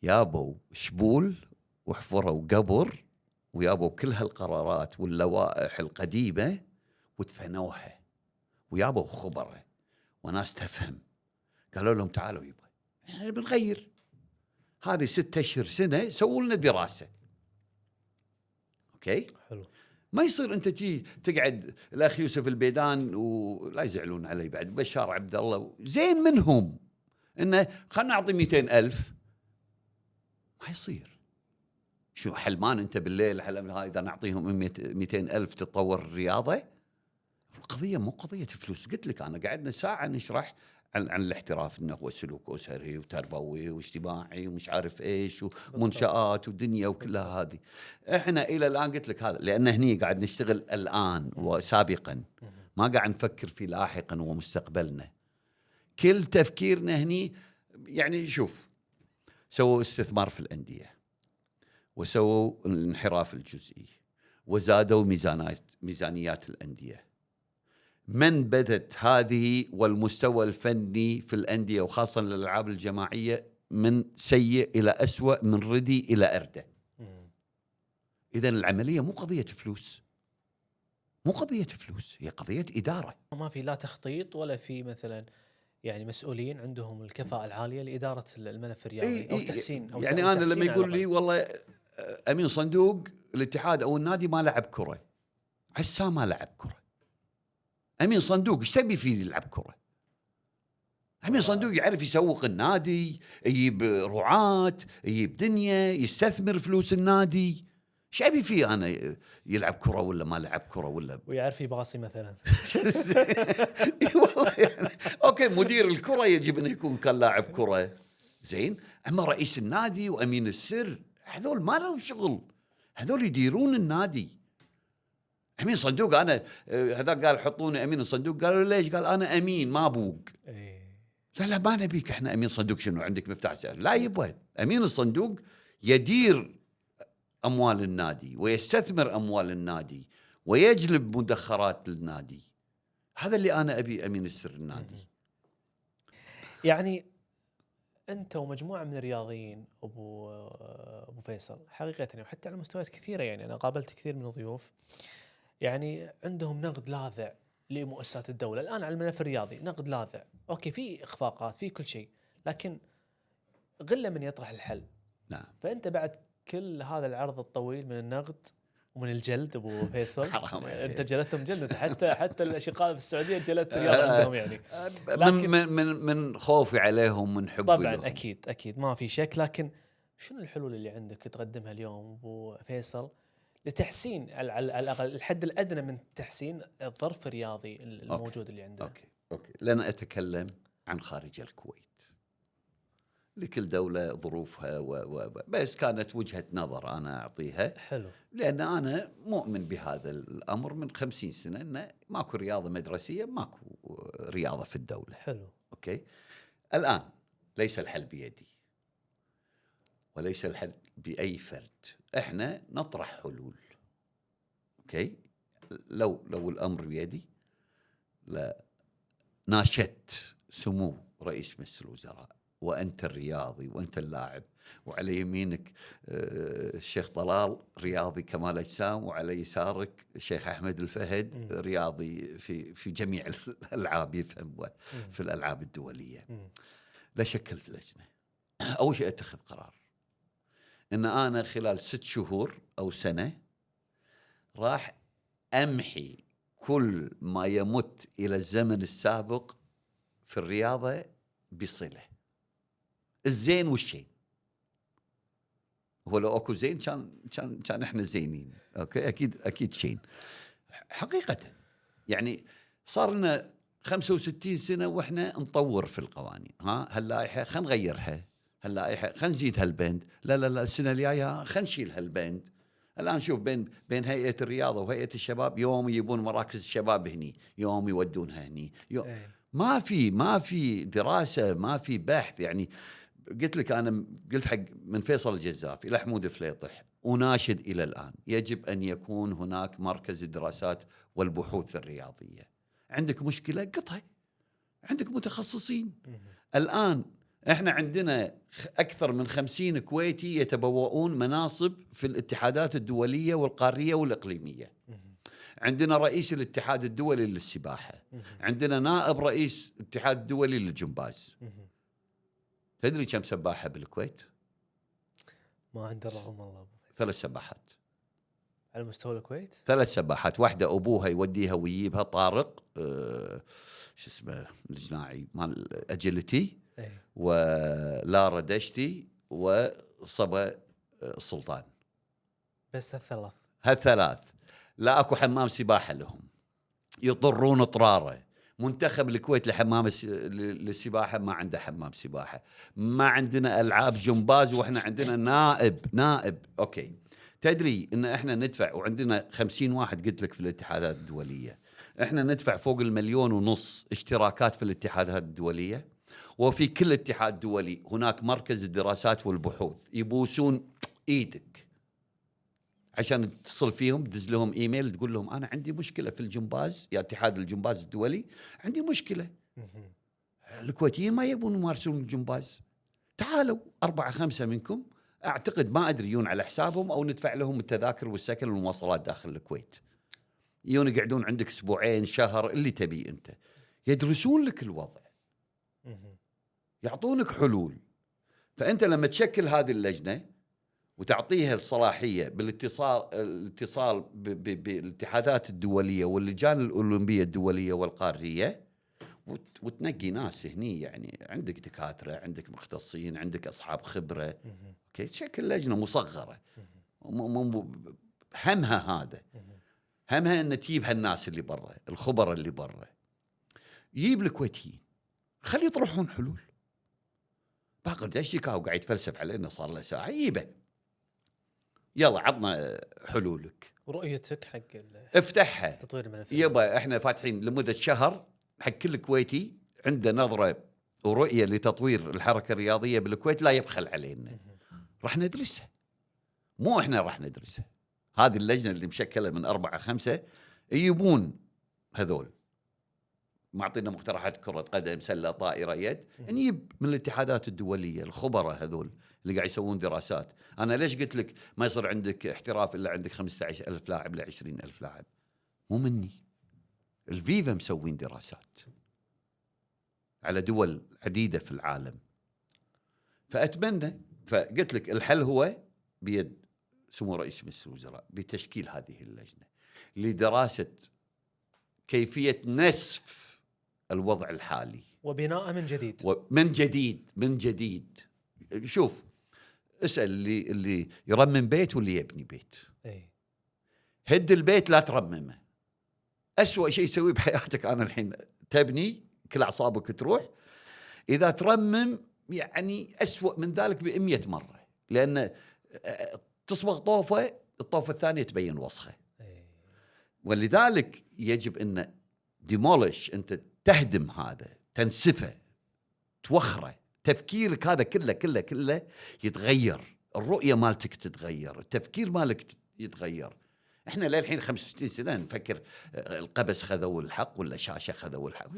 يابوا شبول وحفروا قبر ويابوا كل هالقرارات واللوائح القديمة ودفنوها، ويابوا خبرة وناس تفهم. قالوا لهم تعالوا يبا احنا بنغير هذه 6 أشهر سنة، سووا لنا دراسة. اوكي حلو. ما يصير انت تقعد الاخ يوسف البيدان ولا يزعلون علي بعد بشار عبد الله زين منهم انه خلنا نعطي 200,000. ما يصير. شو حلمان انت بالليل اذا نعطيهم 200,000 تتطور الرياضة؟ القضية مو قضية فلوس. قلت لك أنا قعدنا ساعة نشرح عن الاحتراف إنه هو سلوك أسري وتربوي واجتماعي ومش عارف إيش ومنشآت ودنيا وكلها هذه. إحنا إلى الآن قلت لك هذا لأن هني قاعد نشتغل الآن وسابقا، ما قاعد نفكر في لاحقا ومستقبلنا. كل تفكيرنا هني يعني شوف، سووا استثمار في الأندية وسووا الانحراف الجزئي وزادوا ميزانيات الأندية. من بدت هذه والمستوى الفني في الأندية وخاصة الألعاب الجماعية من سيء إلى أسوأ، من ردي إلى أردى. إذن العملية مو قضية فلوس، هي قضية إدارة. ما في لا تخطيط ولا في مثلا يعني مسؤولين عندهم الكفاءة العالية لإدارة الملف الرياضي أو تحسين أو يعني أنا لما يقول لي والله أمين صندوق الاتحاد أو النادي ما لعب كرة، حسا ما لعب كرة. أمين صندوق ايش تبي فيه يلعب كرة؟ أمين صندوق يعرف يسوق النادي، يجيب رعاة، يجيب دنيا، يستثمر فلوس النادي. ايش أبي فيه أنا يلعب كرة ولا ما لعب كرة ولا ويعرف يباصي مثلا؟ والله يعني أوكي، مدير الكرة يجب أن يكون كان لاعب كرة زين، أما رئيس النادي وأمين السر هذول ما لهم شغل، هذول يديرون النادي. أمين صندوق أنا هذا قال حطوني أمين الصندوق، قالوا ليش؟ قال أنا أمين ما أبوق. لا ما نبيك إحنا أمين صندوق، شنو عندك مفتاح سعر؟ لا يبغى أمين الصندوق يدير أموال النادي ويستثمر أموال النادي ويجلب مدخرات للنادي. هذا اللي أنا أبي أمين السر النادي. يعني أنت ومجموعة من الرياضيين أبو فيصل حقيقة، يعني وحتى على مستويات كثيرة، يعني أنا قابلت كثير من الضيوف يعني عندهم نقد لاذع لمؤسسات الدولة الآن على الملف الرياضي، نقد لاذع. أوكي، في إخفاقات في كل شيء، لكن غلة من يطرح الحل. نعم. فأنت بعد كل هذا العرض الطويل من النقد ومن الجلد أبو فيصل حرام عليك. أنت جلدتهم جلد، حتى الأشقاء في السعودية جلدت الرياض عندهم يعني. من خوفي عليهم، من حبي طبعا لهم. أكيد ما في شك. لكن شنو الحلول اللي عندك تقدمها اليوم أبو فيصل لتحسين على الأقل الحد الأدنى من تحسين الظرف الرياضي الموجود اللي عندنا؟ أوكي. لن أتكلم عن خارج الكويت، لكل دولة ظروفها بس كانت وجهة نظر أنا أعطيها. حلو. لأن أنا مؤمن بهذا الأمر من 50 سنة، أنه ماكو رياضة مدرسية، ماكو رياضة في الدولة. حلو. أوكي. الآن ليس الحل بيدي وليس الحل بأي فرد، إحنا نطرح حلول. أوكي. لو الأمر بيدي ناشدت سمو رئيس مجلس الوزراء، وأنت الرياضي وأنت اللاعب، وعلى يمينك الشيخ طلال رياضي كمال أجسام، وعلى يسارك الشيخ أحمد الفهد رياضي في جميع الألعاب، يفهم في الألعاب الدولية. لشكلت لجنة. أول شيء أتخذ قرار إن أنا خلال 6 شهور أو سنة راح أمحي كل ما يمت إلى الزمن السابق في الرياضة بصلة. الزين والشين، هو لو اكو زين كان احنا زينين. اوكي. اكيد شين. حقيقة يعني صار لنا 65 سنة واحنا نطور في القوانين. هاللائحة خلينا نغيرها، هاللائحة خلينا نزيد هالبند، لا السنة الجاية خلينا نشيل هالبند. الآن شوف بين هيئة الرياضة وهيئة الشباب، يوم يجيبون مراكز الشباب هني، يوم يودونها هني، ما في دراسة، ما في بحث. يعني قلت لك، أنا قلت حق من فيصل الجزافي إلى حمود فليطح، وناشد إلى الآن يجب أن يكون هناك مركز الدراسات والبحوث الرياضية. عندك مشكلة قطها، عندك متخصصين. الآن احنا عندنا أكثر من 50 كويتي يتبوؤون مناصب في الاتحادات الدولية والقارية والإقليمية. عندنا رئيس الاتحاد الدولي للسباحة، عندنا نائب رئيس الاتحاد الدولي للجمباز. تدري كم سباحة بالكويت؟ ما عنده رقم والله. 3 سباحات على مستوى الكويت. 3 سباحات. واحدة أبوها يوديها ويجيبها، طارق شو اسمه الجناعي مال أجيلتي، ولارا دشتي، وصبا سلطان. بس هالثلاث لا أكو حمام سباحة لهم، يضرون طرارة. منتخب الكويت لحمام للسباحة ما عنده حمام سباحة. ما عندنا ألعاب جمباز، وإحنا عندنا نائب. أوكي. تدري إن إحنا ندفع، وعندنا 50 واحد قلت لك في الاتحادات الدولية، إحنا ندفع فوق 1.5 مليون اشتراكات في الاتحادات الدولية. وفي كل اتحاد دولي هناك مركز الدراسات والبحوث، يبوسون إيدك عشان تتصل فيهم، تدز لهم إيميل تقول لهم أنا عندي مشكلة في الجمباز، يا اتحاد الجمباز الدولي عندي مشكلة. الكويتيين ما يبون يمارسون الجمباز، تعالوا 4-5 منكم، أعتقد ما أدري يون على حسابهم أو ندفع لهم التذاكر والسكن والمواصلات داخل الكويت. يون يقعدون عندك 2 أسبوع شهر اللي تبي أنت، يدرسون لك الوضع، يعطونك حلول. فأنت لما تشكل هذه اللجنة وتعطيها الصلاحية بالاتصال بالاتحادات الدولية واللجان الأولمبية الدولية والقارية، وتنقي ناس هني، يعني عندك دكاترة، عندك مختصين، عندك أصحاب خبرة. أوكي. تشكل لجنة مصغرة، همها أن تجيب هالناس اللي برا، الخبراء اللي برا، يجيب الكويتيين، خلي يطرحون حلول. باقر دشيكا وقاعد يتفلسف علينا صار له ساعة، يجيبه يلا عطنا حلولك ورؤيتك حق افتحها تطوير الملف. يبا احنا فاتحين لمدة شهر حق كل كويتي عنده نظرة ورؤية لتطوير الحركة الرياضية بالكويت، لا يبخل علينا، راح ندرسها مو احنا راح ندرسها. هذه اللجنه اللي مشكله من 4-5 يجيبون هذول معطينا مقترحات كره قدم سله طائره يد، نجيب من الاتحادات الدوليه الخبراء هذول اللي قاعد يسوون دراسات. انا ليش قلت لك ما يصير عندك احتراف الا عندك 15,000 لاعب ل 20,000 لاعب؟ مو مني، الفيفا مسوين دراسات على دول عديده في العالم. فاتمنى، فقلت لك الحل هو بيد سمو رئيس مجلس الوزراء بتشكيل هذه اللجنه لدراسه كيفيه نسف الوضع الحالي وبناءه من جديد. من جديد. شوف، اسال اللي يرمم بيت واللي يبني بيت. هد البيت لا ترممه. أسوأ شيء يسويه بحياتك أنا الحين تبني كل أعصابك تروح. إذا ترمم يعني أسوأ من ذلك ب100 مرة، لأن تصبغ طوفة، الطوفة الثانية تبين وسخة. ولذلك يجب أن ديمولش، أنت تهدم هذا، تنسفه، توخره. تفكيرك هذا كله يتغير، الرؤية مالتك تتغير، التفكير مالك يتغير. احنا للحين 65 سنة نفكر القبس خذوا الحق ولا شاشة خذوا الحق.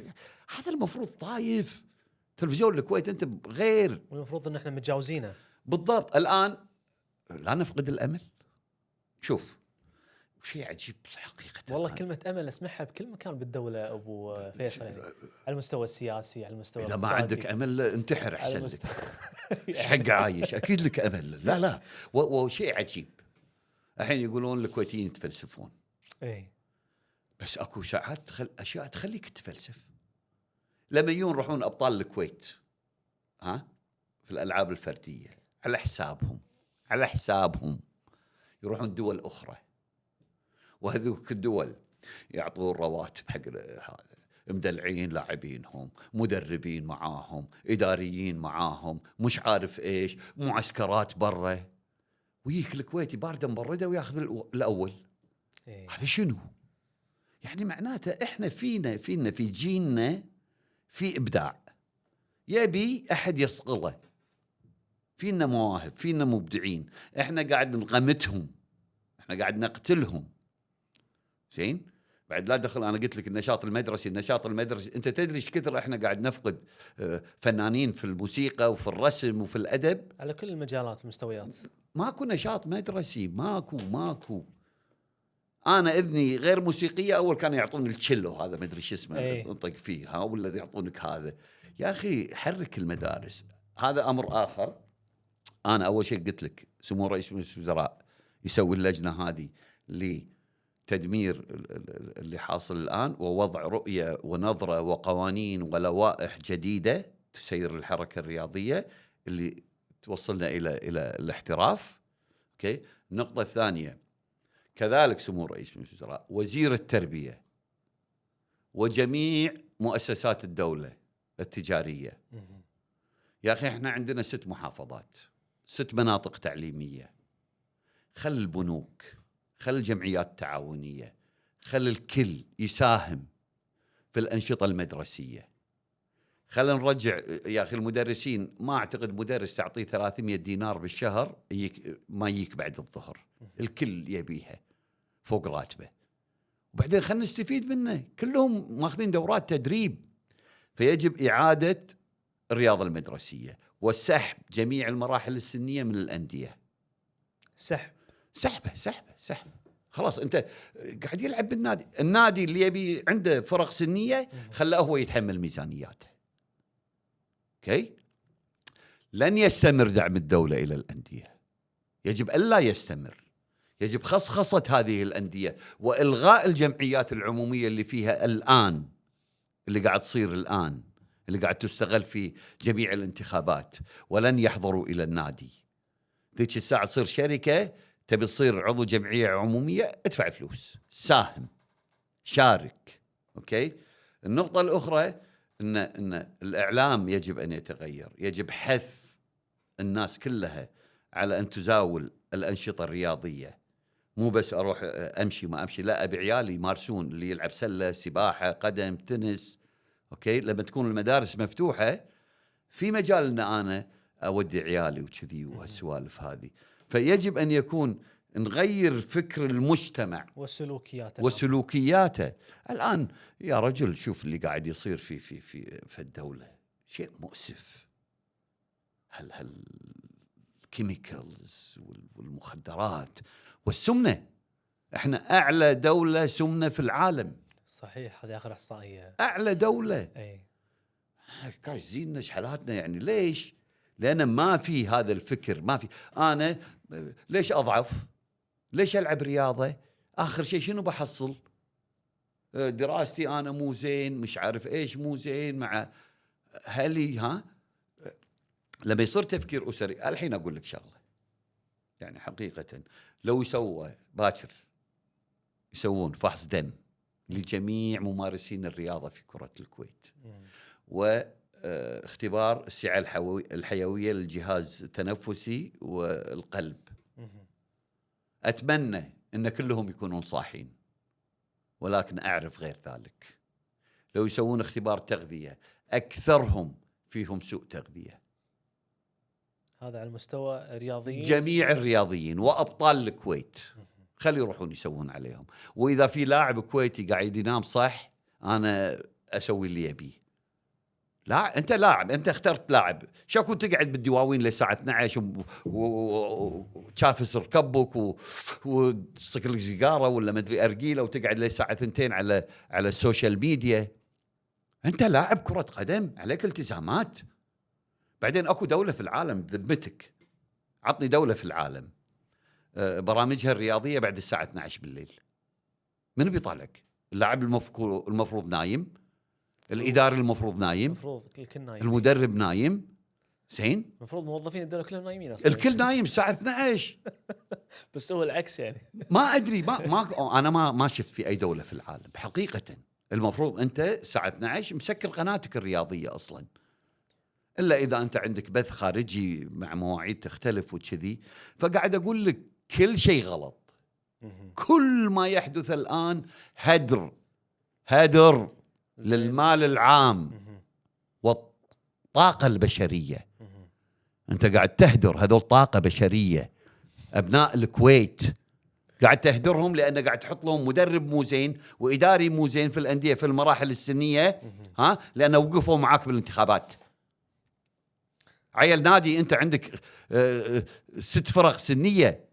هذا المفروض طايف. تلفزيون الكويت انت غير، والمفروض ان احنا متجاوزينه. بالضبط. الآن لا نفقد الأمل. شوف شيء عجيب حقيقة، والله كلمة أمل أسمعها بكل مكان بالدولة أبو فيصل، يعني على المستوى السياسي، على المستوى إذا ما عندك أمل انتحر أحسن لك. ايش حق عايش؟ أكيد لك أمل. لا وشيء عجيب. الحين يقولون الكويتيين يتفلسفون. بس أكو ساعات أشياء تخليك تتفلسف. لما يروحون أبطال الكويت في الألعاب الفردية على حسابهم يروحون دول أخرى، وهذوك الدول يعطون رواتب حق هذا، مدلعين لاعبينهم، مدربين معاهم، إداريين معاهم، مش عارف إيش، معسكرات برا. ويك الكويتي باردة مبردة وياخذ الأول. هذا شنو؟ يعني معناته إحنا فينا في جيننا في إبداع، يبي أحد يصقله. فينا مواهب، فينا مبدعين، إحنا قاعد نغمتهم، إحنا قاعد نقتلهم. زين، بعد لا دخل. أنا قلت لك النشاط المدرسي أنت تدري إيش كثر إحنا قاعد نفقد فنانين في الموسيقى وفي الرسم وفي الأدب على كل المجالات والمستويات. ماكو نشاط مدرسي، ماكو. أنا إذني غير موسيقية، أول كانوا يعطوني التشيلو هذا ما أدري شو اسمه، انطق فيه ولا يعطونك هذا. يا أخي حرك المدارس. هذا أمر آخر. أنا أول شيء قلت لك سمو رئيس مجلس الوزراء يسوي اللجنة هذه لتدمير اللي حاصل الآن، ووضع رؤية ونظرة وقوانين ولوائح جديدة تسير الحركة الرياضية اللي توصلنا إلى الاحتراف. أوكي. النقطة الثانية كذلك سمو رئيس مجلس الوزراء وزير التربية وجميع مؤسسات الدولة التجارية. يا أخي إحنا عندنا 6 محافظات، 6 مناطق تعليمية. خل البنوك، خل الجمعيات التعاونية، خل الكل يساهم في الأنشطة المدرسية. خلينا نرجع يا أخي المدرسين. ما أعتقد مدرس تعطيه 300 دينار بالشهر ما يجيك بعد الظهر. الكل يبيها فوق راتبه. وبعدين خلينا نستفيد منه، كلهم ماخذين دورات تدريب. فيجب إعادة الرياضة المدرسية وسحب جميع المراحل السنية من الأندية. سحبه. خلاص أنت قاعد يلعب بالنادي. النادي اللي يبي عنده فرق سنية خلاه هو يتحمل ميزانياته. اوكي. لن يستمر دعم الدولة إلى الأندية. يجب ألا يستمر. يجب خصخصة هذه الأندية وإلغاء الجمعيات العمومية اللي فيها الآن، اللي قاعد تصير الآن، اللي قاعد تستغل في جميع الانتخابات. ولن يحضروا إلى النادي. ذيك الساعة تصير شركة تبي تصير عضو جمعية عمومية، ادفع فلوس، ساهم، شارك. أوكي. النقطة الأخرى إن الإعلام يجب أن يتغير. يجب حث الناس كلها على أن تزاول الأنشطة الرياضية. مو بس أروح أمشي ما أمشي، لا، أبي عيالي يمارسون، اللي يلعب سلة، سباحة، قدم، تنس. أوكي. لما تكون المدارس مفتوحة في مجال أن أنا أودي عيالي وكذي وهالسوالف هذه. فيجب أن يكون نغير فكر المجتمع وسلوكياته. الآن يا رجل شوف اللي قاعد يصير في الدولة، شيء مؤسف. الكيميكالز والمخدرات والسمنة. احنا أعلى دولة سمنة في العالم. صحيح، هذه آخر إحصائية. أعلى دولة. أي كايزين حالاتنا يعني. ليش؟ لأن ما في هذا الفكر. ما في. أنا ليش أضعف؟ ليش ألعب رياضة؟ آخر شيء شنو بحصل؟ دراستي أنا مو زين، مش عارف إيش مو زين مع هلي. لما يصير تفكير أسري. الحين أقول لك شغلة يعني حقيقة، لو يسووا باكر يسوون فحص دم لجميع ممارسين الرياضة في كرة الكويت، واختبار السعة الحيوية للجهاز التنفسي والقلب، أتمنى أن كلهم يكونون صاحين، ولكن أعرف غير ذلك. لو يسوون اختبار تغذية أكثرهم فيهم سوء تغذية. هذا على المستوى الرياضيين، جميع الرياضيين وأبطال الكويت خلي يروحون يسوون عليهم. وإذا في لاعب كويتي قاعد ينام صح، أنا أسوي اللي يبيه. لا أنت لاعب، أنت اخترت لاعب، شو كنت تقعد بالدواوين للساعة 12 وتشافس ركبك وتصك لك سيجارة ولا مدري أرجيلة وتقعد للساعة 2 على السوشيال ميديا؟ أنت لاعب كرة قدم، عليك التزامات. بعدين أكو دولة في العالم بذمتك، عطني دولة في العالم برامجها الرياضية بعد الساعة 12 بالليل. من بيطالعك؟ اللاعب المفروض نايم، الإداري المفروض نايم، المدرب نايم. زين، المفروض موظفين الدولة كلهم نايمين أصلاً. الكل نايم الساعة 12. بس هو العكس يعني. ما أدري، أنا ما شفت في أي دولة في العالم حقيقة. المفروض أنت الساعة 12 مسكر قناتك الرياضية أصلاً، إلا إذا أنت عندك بث خارجي مع مواعيد تختلف وكذي. فقاعد أقول لك كل شيء غلط. كل ما يحدث الآن هدر للمال العام والطاقة البشرية. أنت قاعد تهدر هذول طاقة بشرية، أبناء الكويت قاعد تهدرهم، لأن قاعد تحط لهم مدرب مو زين وإداري مو زين في الأندية في المراحل السنية، لأنه وقفوا معاك بالانتخابات. عيل نادي أنت عندك 6 فرق سنية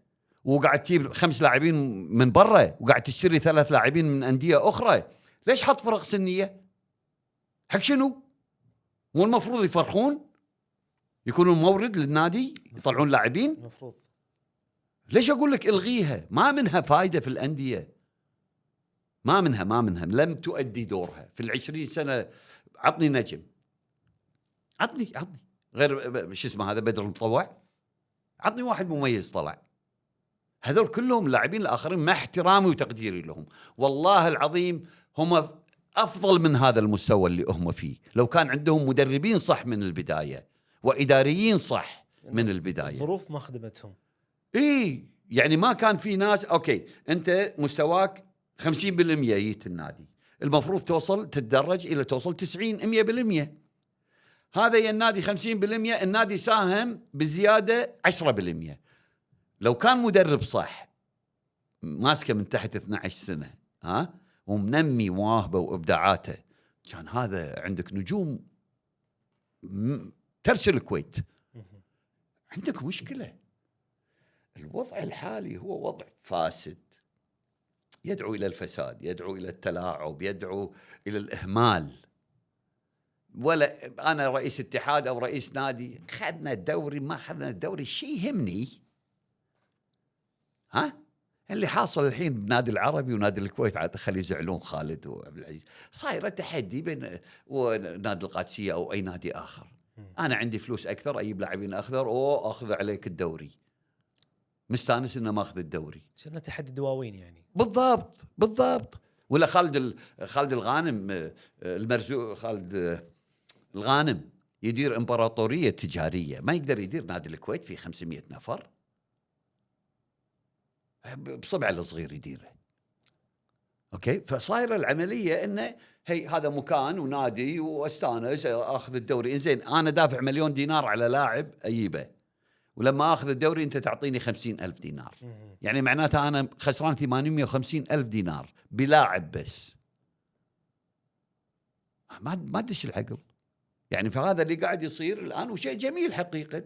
وقاعد تجيب 5 لاعبين من برا وقاعد تشتري 3 لاعبين من أندية أخرى. ليش حط فرق سنية؟ حق شنو؟ مو المفروض يفرخون، يكونون مورد للنادي، يطلعون لاعبين؟ المفروض. ليش أقول لك إلغيها؟ ما منها فايدة في الأندية، ما منها لم تؤدي دورها في 20 سنة. عطني نجم، عطني غير شو اسمه هذا بدر المطوع، عطني واحد مميز طلع. هذول كلهم لاعبين الآخرين مع احترامي وتقديري لهم، والله العظيم هم أفضل من هذا المستوى اللي هم فيه لو كان عندهم مدربين صح من البداية وإداريين صح من البداية. الظروف ما خدمتهم. يعني ما كان في ناس. أوكي أنت مستواك 50% جيت النادي، المفروض تتدرج إلى توصل 90-100%. هذا يا النادي 50%، النادي ساهم بزيادة 10%. لو كان مدرب صح ماسكه من تحت 12 سنة ومنمي مواهبه وإبداعاته، كان هذا عندك نجوم ترسل الكويت. عندك مشكلة. الوضع الحالي هو وضع فاسد، يدعو إلى الفساد، يدعو إلى التلاعب، يدعو إلى الإهمال. ولا أنا رئيس اتحاد أو رئيس نادي خدنا الدوري ما خدنا الدوري شيء يهمني. اللي حاصل الحين بنادي العربي ونادي الكويت عاد خلي يزعلون خالد وعبد العزيز، صايره تحدي بين ونادي القادسيه او اي نادي اخر. انا عندي فلوس اكثر اجيب لاعبين اكثر اخذ عليك الدوري، مستانس انه ما اخذ الدوري. صرنا تحدي دواوين يعني. بالضبط. ولا خالد الغانم المرزوق، خالد الغانم يدير امبراطوريه تجاريه، ما يقدر يدير نادي الكويت في 500 نفر بصبع الصغير يديره. اوكي، فصايره العمليه انه هي هذا مكان ونادي واستانس اخذ الدوري. زين انا دافع $1,000,000 على لاعب اجيبه، ولما اخذ الدوري انت تعطيني 50,000 دينار. يعني معناتها انا خسران 850,000 دينار بلاعب بس. ما تدش العقل يعني. فهذا اللي قاعد يصير الان وشيء جميل حقيقه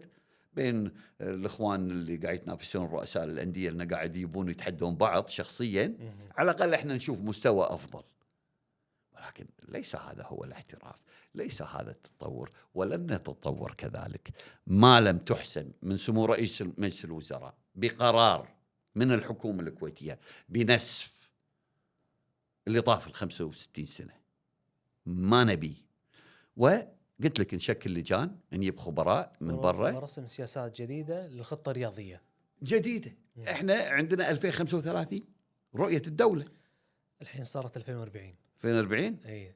بين الاخوان اللي قاعد يتنافسون رؤساء الانديه، اللي قاعد يبون يتحدون بعض شخصيا. على الاقل احنا نشوف مستوى افضل، ولكن ليس هذا هو الاحتراف، ليس هذا التطور، ولن نتطور كذلك ما لم تحسن من سمو رئيس مجلس الوزراء بقرار من الحكومه الكويتيه بنسف اللي طاف 65 سنه. ما نبي. وقلت لك نشكل لجان، نجيب خبراء من برا، ورسم سياسات جديده للخطه الرياضيه جديده. احنا عندنا 2035 رؤيه الدوله، الحين صارت 2040. 2040 اي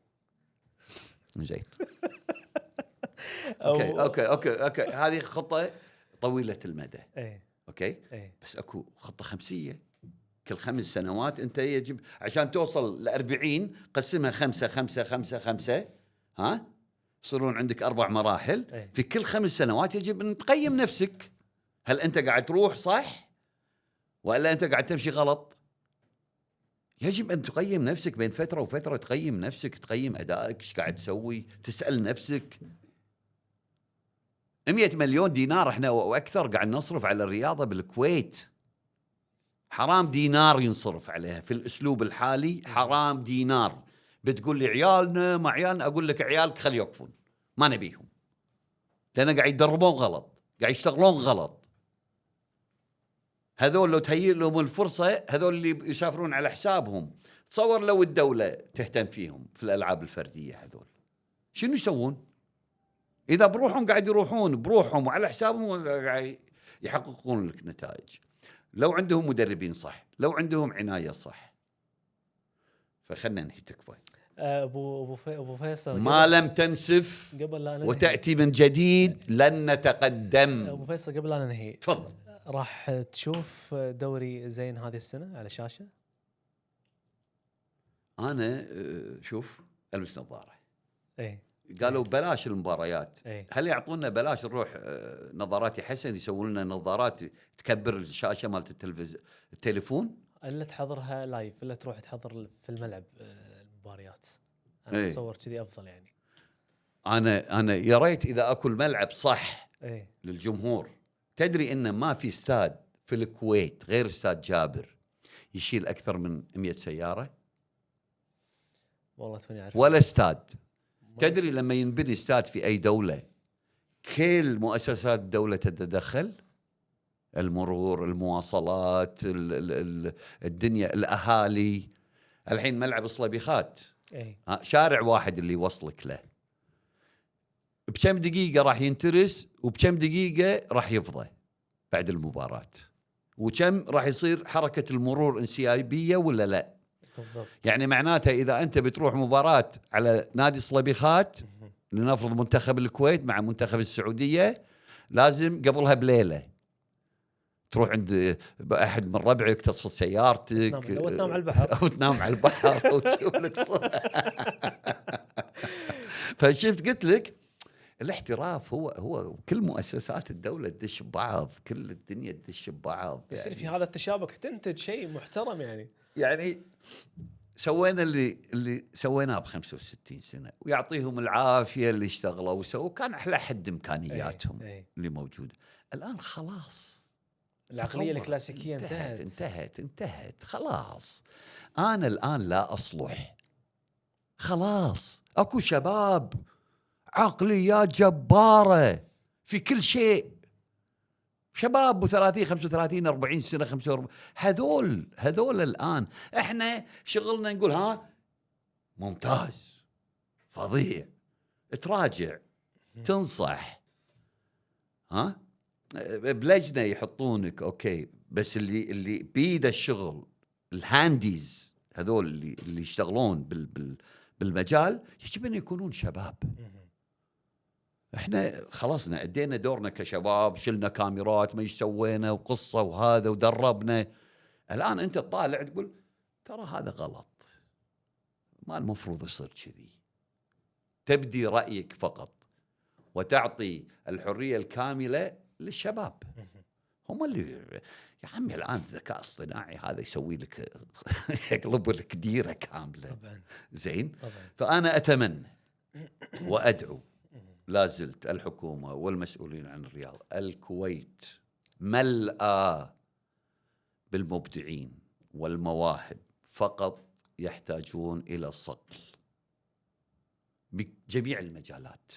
زين. اوكي هذه خطه طويله المدى. اي اوكي اي بس اكو خطه خمسيه كل 5 سنوات. انت يجب عشان توصل ل40 قسمها 5 5 5 5 ها، يصيرون عندك 4 مراحل. أي. في كل 5 سنوات يجب ان تقيم نفسك، هل انت قاعد تروح صح ولا انت قاعد تمشي غلط. يجب ان تقيم نفسك بين فتره وفتره، تقيم نفسك، تقيم ادائك، ايش قاعد تسوي، تسال نفسك. 100 مليون دينار احنا واكثر قاعد نصرف على الرياضه بالكويت. حرام دينار ينصرف عليها في الاسلوب الحالي، حرام دينار. بتقول لي عيالنا ما عيالنا، اقول لك عيالك خلي يوقفون، ما نبيهم، لان قاعد يدربون غلط، قاعد يشتغلون غلط. هذول لو تهيئ لهم الفرصه، هذول اللي يسافرون على حسابهم، تصور لو الدوله تهتم فيهم في الالعاب الفرديه، هذول شنو يسوون؟ اذا بروحهم قاعد يروحون بروحهم وعلى حسابهم قاعد يحققون لك نتائج. لو عندهم مدربين صح، لو عندهم عنايه صح. فخلنا ننهي تكفى. ابو فيصل، ما لم تنسف قبل لا وتاتي من جديد لن نتقدم. ابو فيصل قبل لا ننهي، تفضل. راح تشوف دوري زين هذه السنه على شاشه؟ انا شوف البس نظاره. اي قالوا بلاش المباريات. أي. هل يعطونا بلاش نروح نظارات يا حسن، يسوون لنا نظارات تكبر الشاشه مالت التليفون، الا تحضرها لايف، الا تروح تحضر في الملعب المباريات. انا أي. اتصور كذي افضل يعني. انا يا ريت اذا اكو الملعب صح اي للجمهور. تدري ان ما في استاد في الكويت غير استاد جابر يشيل اكثر من 100 سياره؟ والله توني عارف. ولا استاد. تدري لما ينبني استاد في اي دوله كل مؤسسات الدوله تتدخل، المرور، المواصلات، الدنيا، الاهالي. الحين ملعب صليبيخات اي شارع واحد اللي يوصلك له، بكم دقيقه راح ينترس وبكم دقيقه راح يفضى بعد المباراه، وكم راح يصير حركه المرور انسيابيه ولا لا. بالضبط. يعني معناته اذا انت بتروح مباراه على نادي صليبيخات، لنفرض منتخب الكويت مع منتخب السعوديه، لازم قبلها بليله تروح عند احد من ربعك، تصفي سيارتك وتنام على البحر او تنام على البحر وتشوف لك فشفت قلت لك الاحتراف هو كل مؤسسات الدوله تدش ببعض، كل الدنيا تدش ببعض. يصير في هذا التشابك، تنتج شيء محترم يعني سوينا اللي سويناه ب 65 سنه، ويعطيهم العافيه اللي اشتغلوا وسووا، كان احلى حد امكانياتهم اللي موجوده. الان خلاص العقليه الكلاسيكيه انتهت خلاص. انا الان لا اصلح، خلاص. اكو شباب عقليات جباره في كل شيء، شباب 30 35 40 سنه 45، هذول الان احنا شغلنا نقول ها ممتاز فظيع، تراجع تنصح، ها بلجنه يحطونك اوكي، بس اللي بيد الشغل الهانديز هذول اللي يشتغلون بالمجال يجب ان يكونون شباب. احنا خلصنا ادينا دورنا كشباب، شلنا كاميرات ما سوينا وقصه وهذا ودربنا. الان انت تطالع تقول ترى هذا غلط، ما المفروض يصير كذي. تبدي رايك فقط وتعطي الحريه الكامله للشباب. هم اللي يا عمي الآن الذكاء الاصطناعي هذا يسوي لك يقلب لك ديرة كاملة. طبعا زين. طبعا. فأنا أتمنى وأدعو لا زلت الحكومة والمسؤولين عن الرياضة. الكويت ملأى بالمبدعين والمواهب، فقط يحتاجون إلى الصقل بجميع المجالات،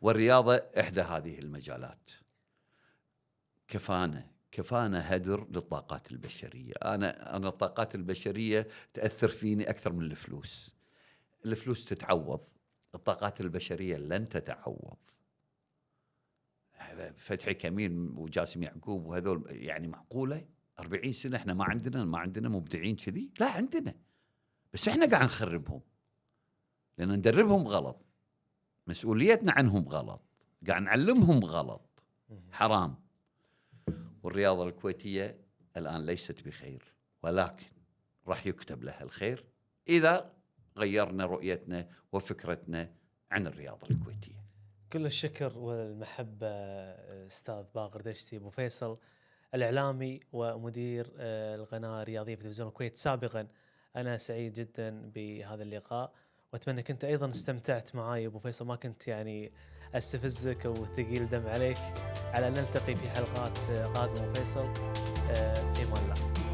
والرياضة إحدى هذه المجالات. كفانا هدر للطاقات البشرية. أنا الطاقات البشرية تأثر فيني أكثر من الفلوس. الفلوس تتعوض، الطاقات البشرية لن تتعوض. فتحي كمين وجاسم يعقوب وهذول يعني معقولة 40 سنة احنا ما عندنا مبدعين كذي؟ لا عندنا، بس احنا قاعد نخربهم لأن ندربهم غلط، مسؤوليتنا عنهم غلط، قاعد نعلمهم غلط. حرام. والرياضة الكويتية الآن ليست بخير، ولكن راح يكتب لها الخير إذا غيرنا رؤيتنا وفكرتنا عن الرياضة الكويتية. كل الشكر والمحبة أستاذ باقر دشتي أبو فيصل، الإعلامي ومدير القناة الرياضية في تلفزيون الكويت سابقا. أنا سعيد جدا بهذا اللقاء، وأتمنى كنت أيضا استمتعت معاي أبو فيصل، ما كنت يعني أستفزك أو ثقيل دم عليك. على أن نلتقي في حلقات قادمة أبو فيصل. في أمان الله.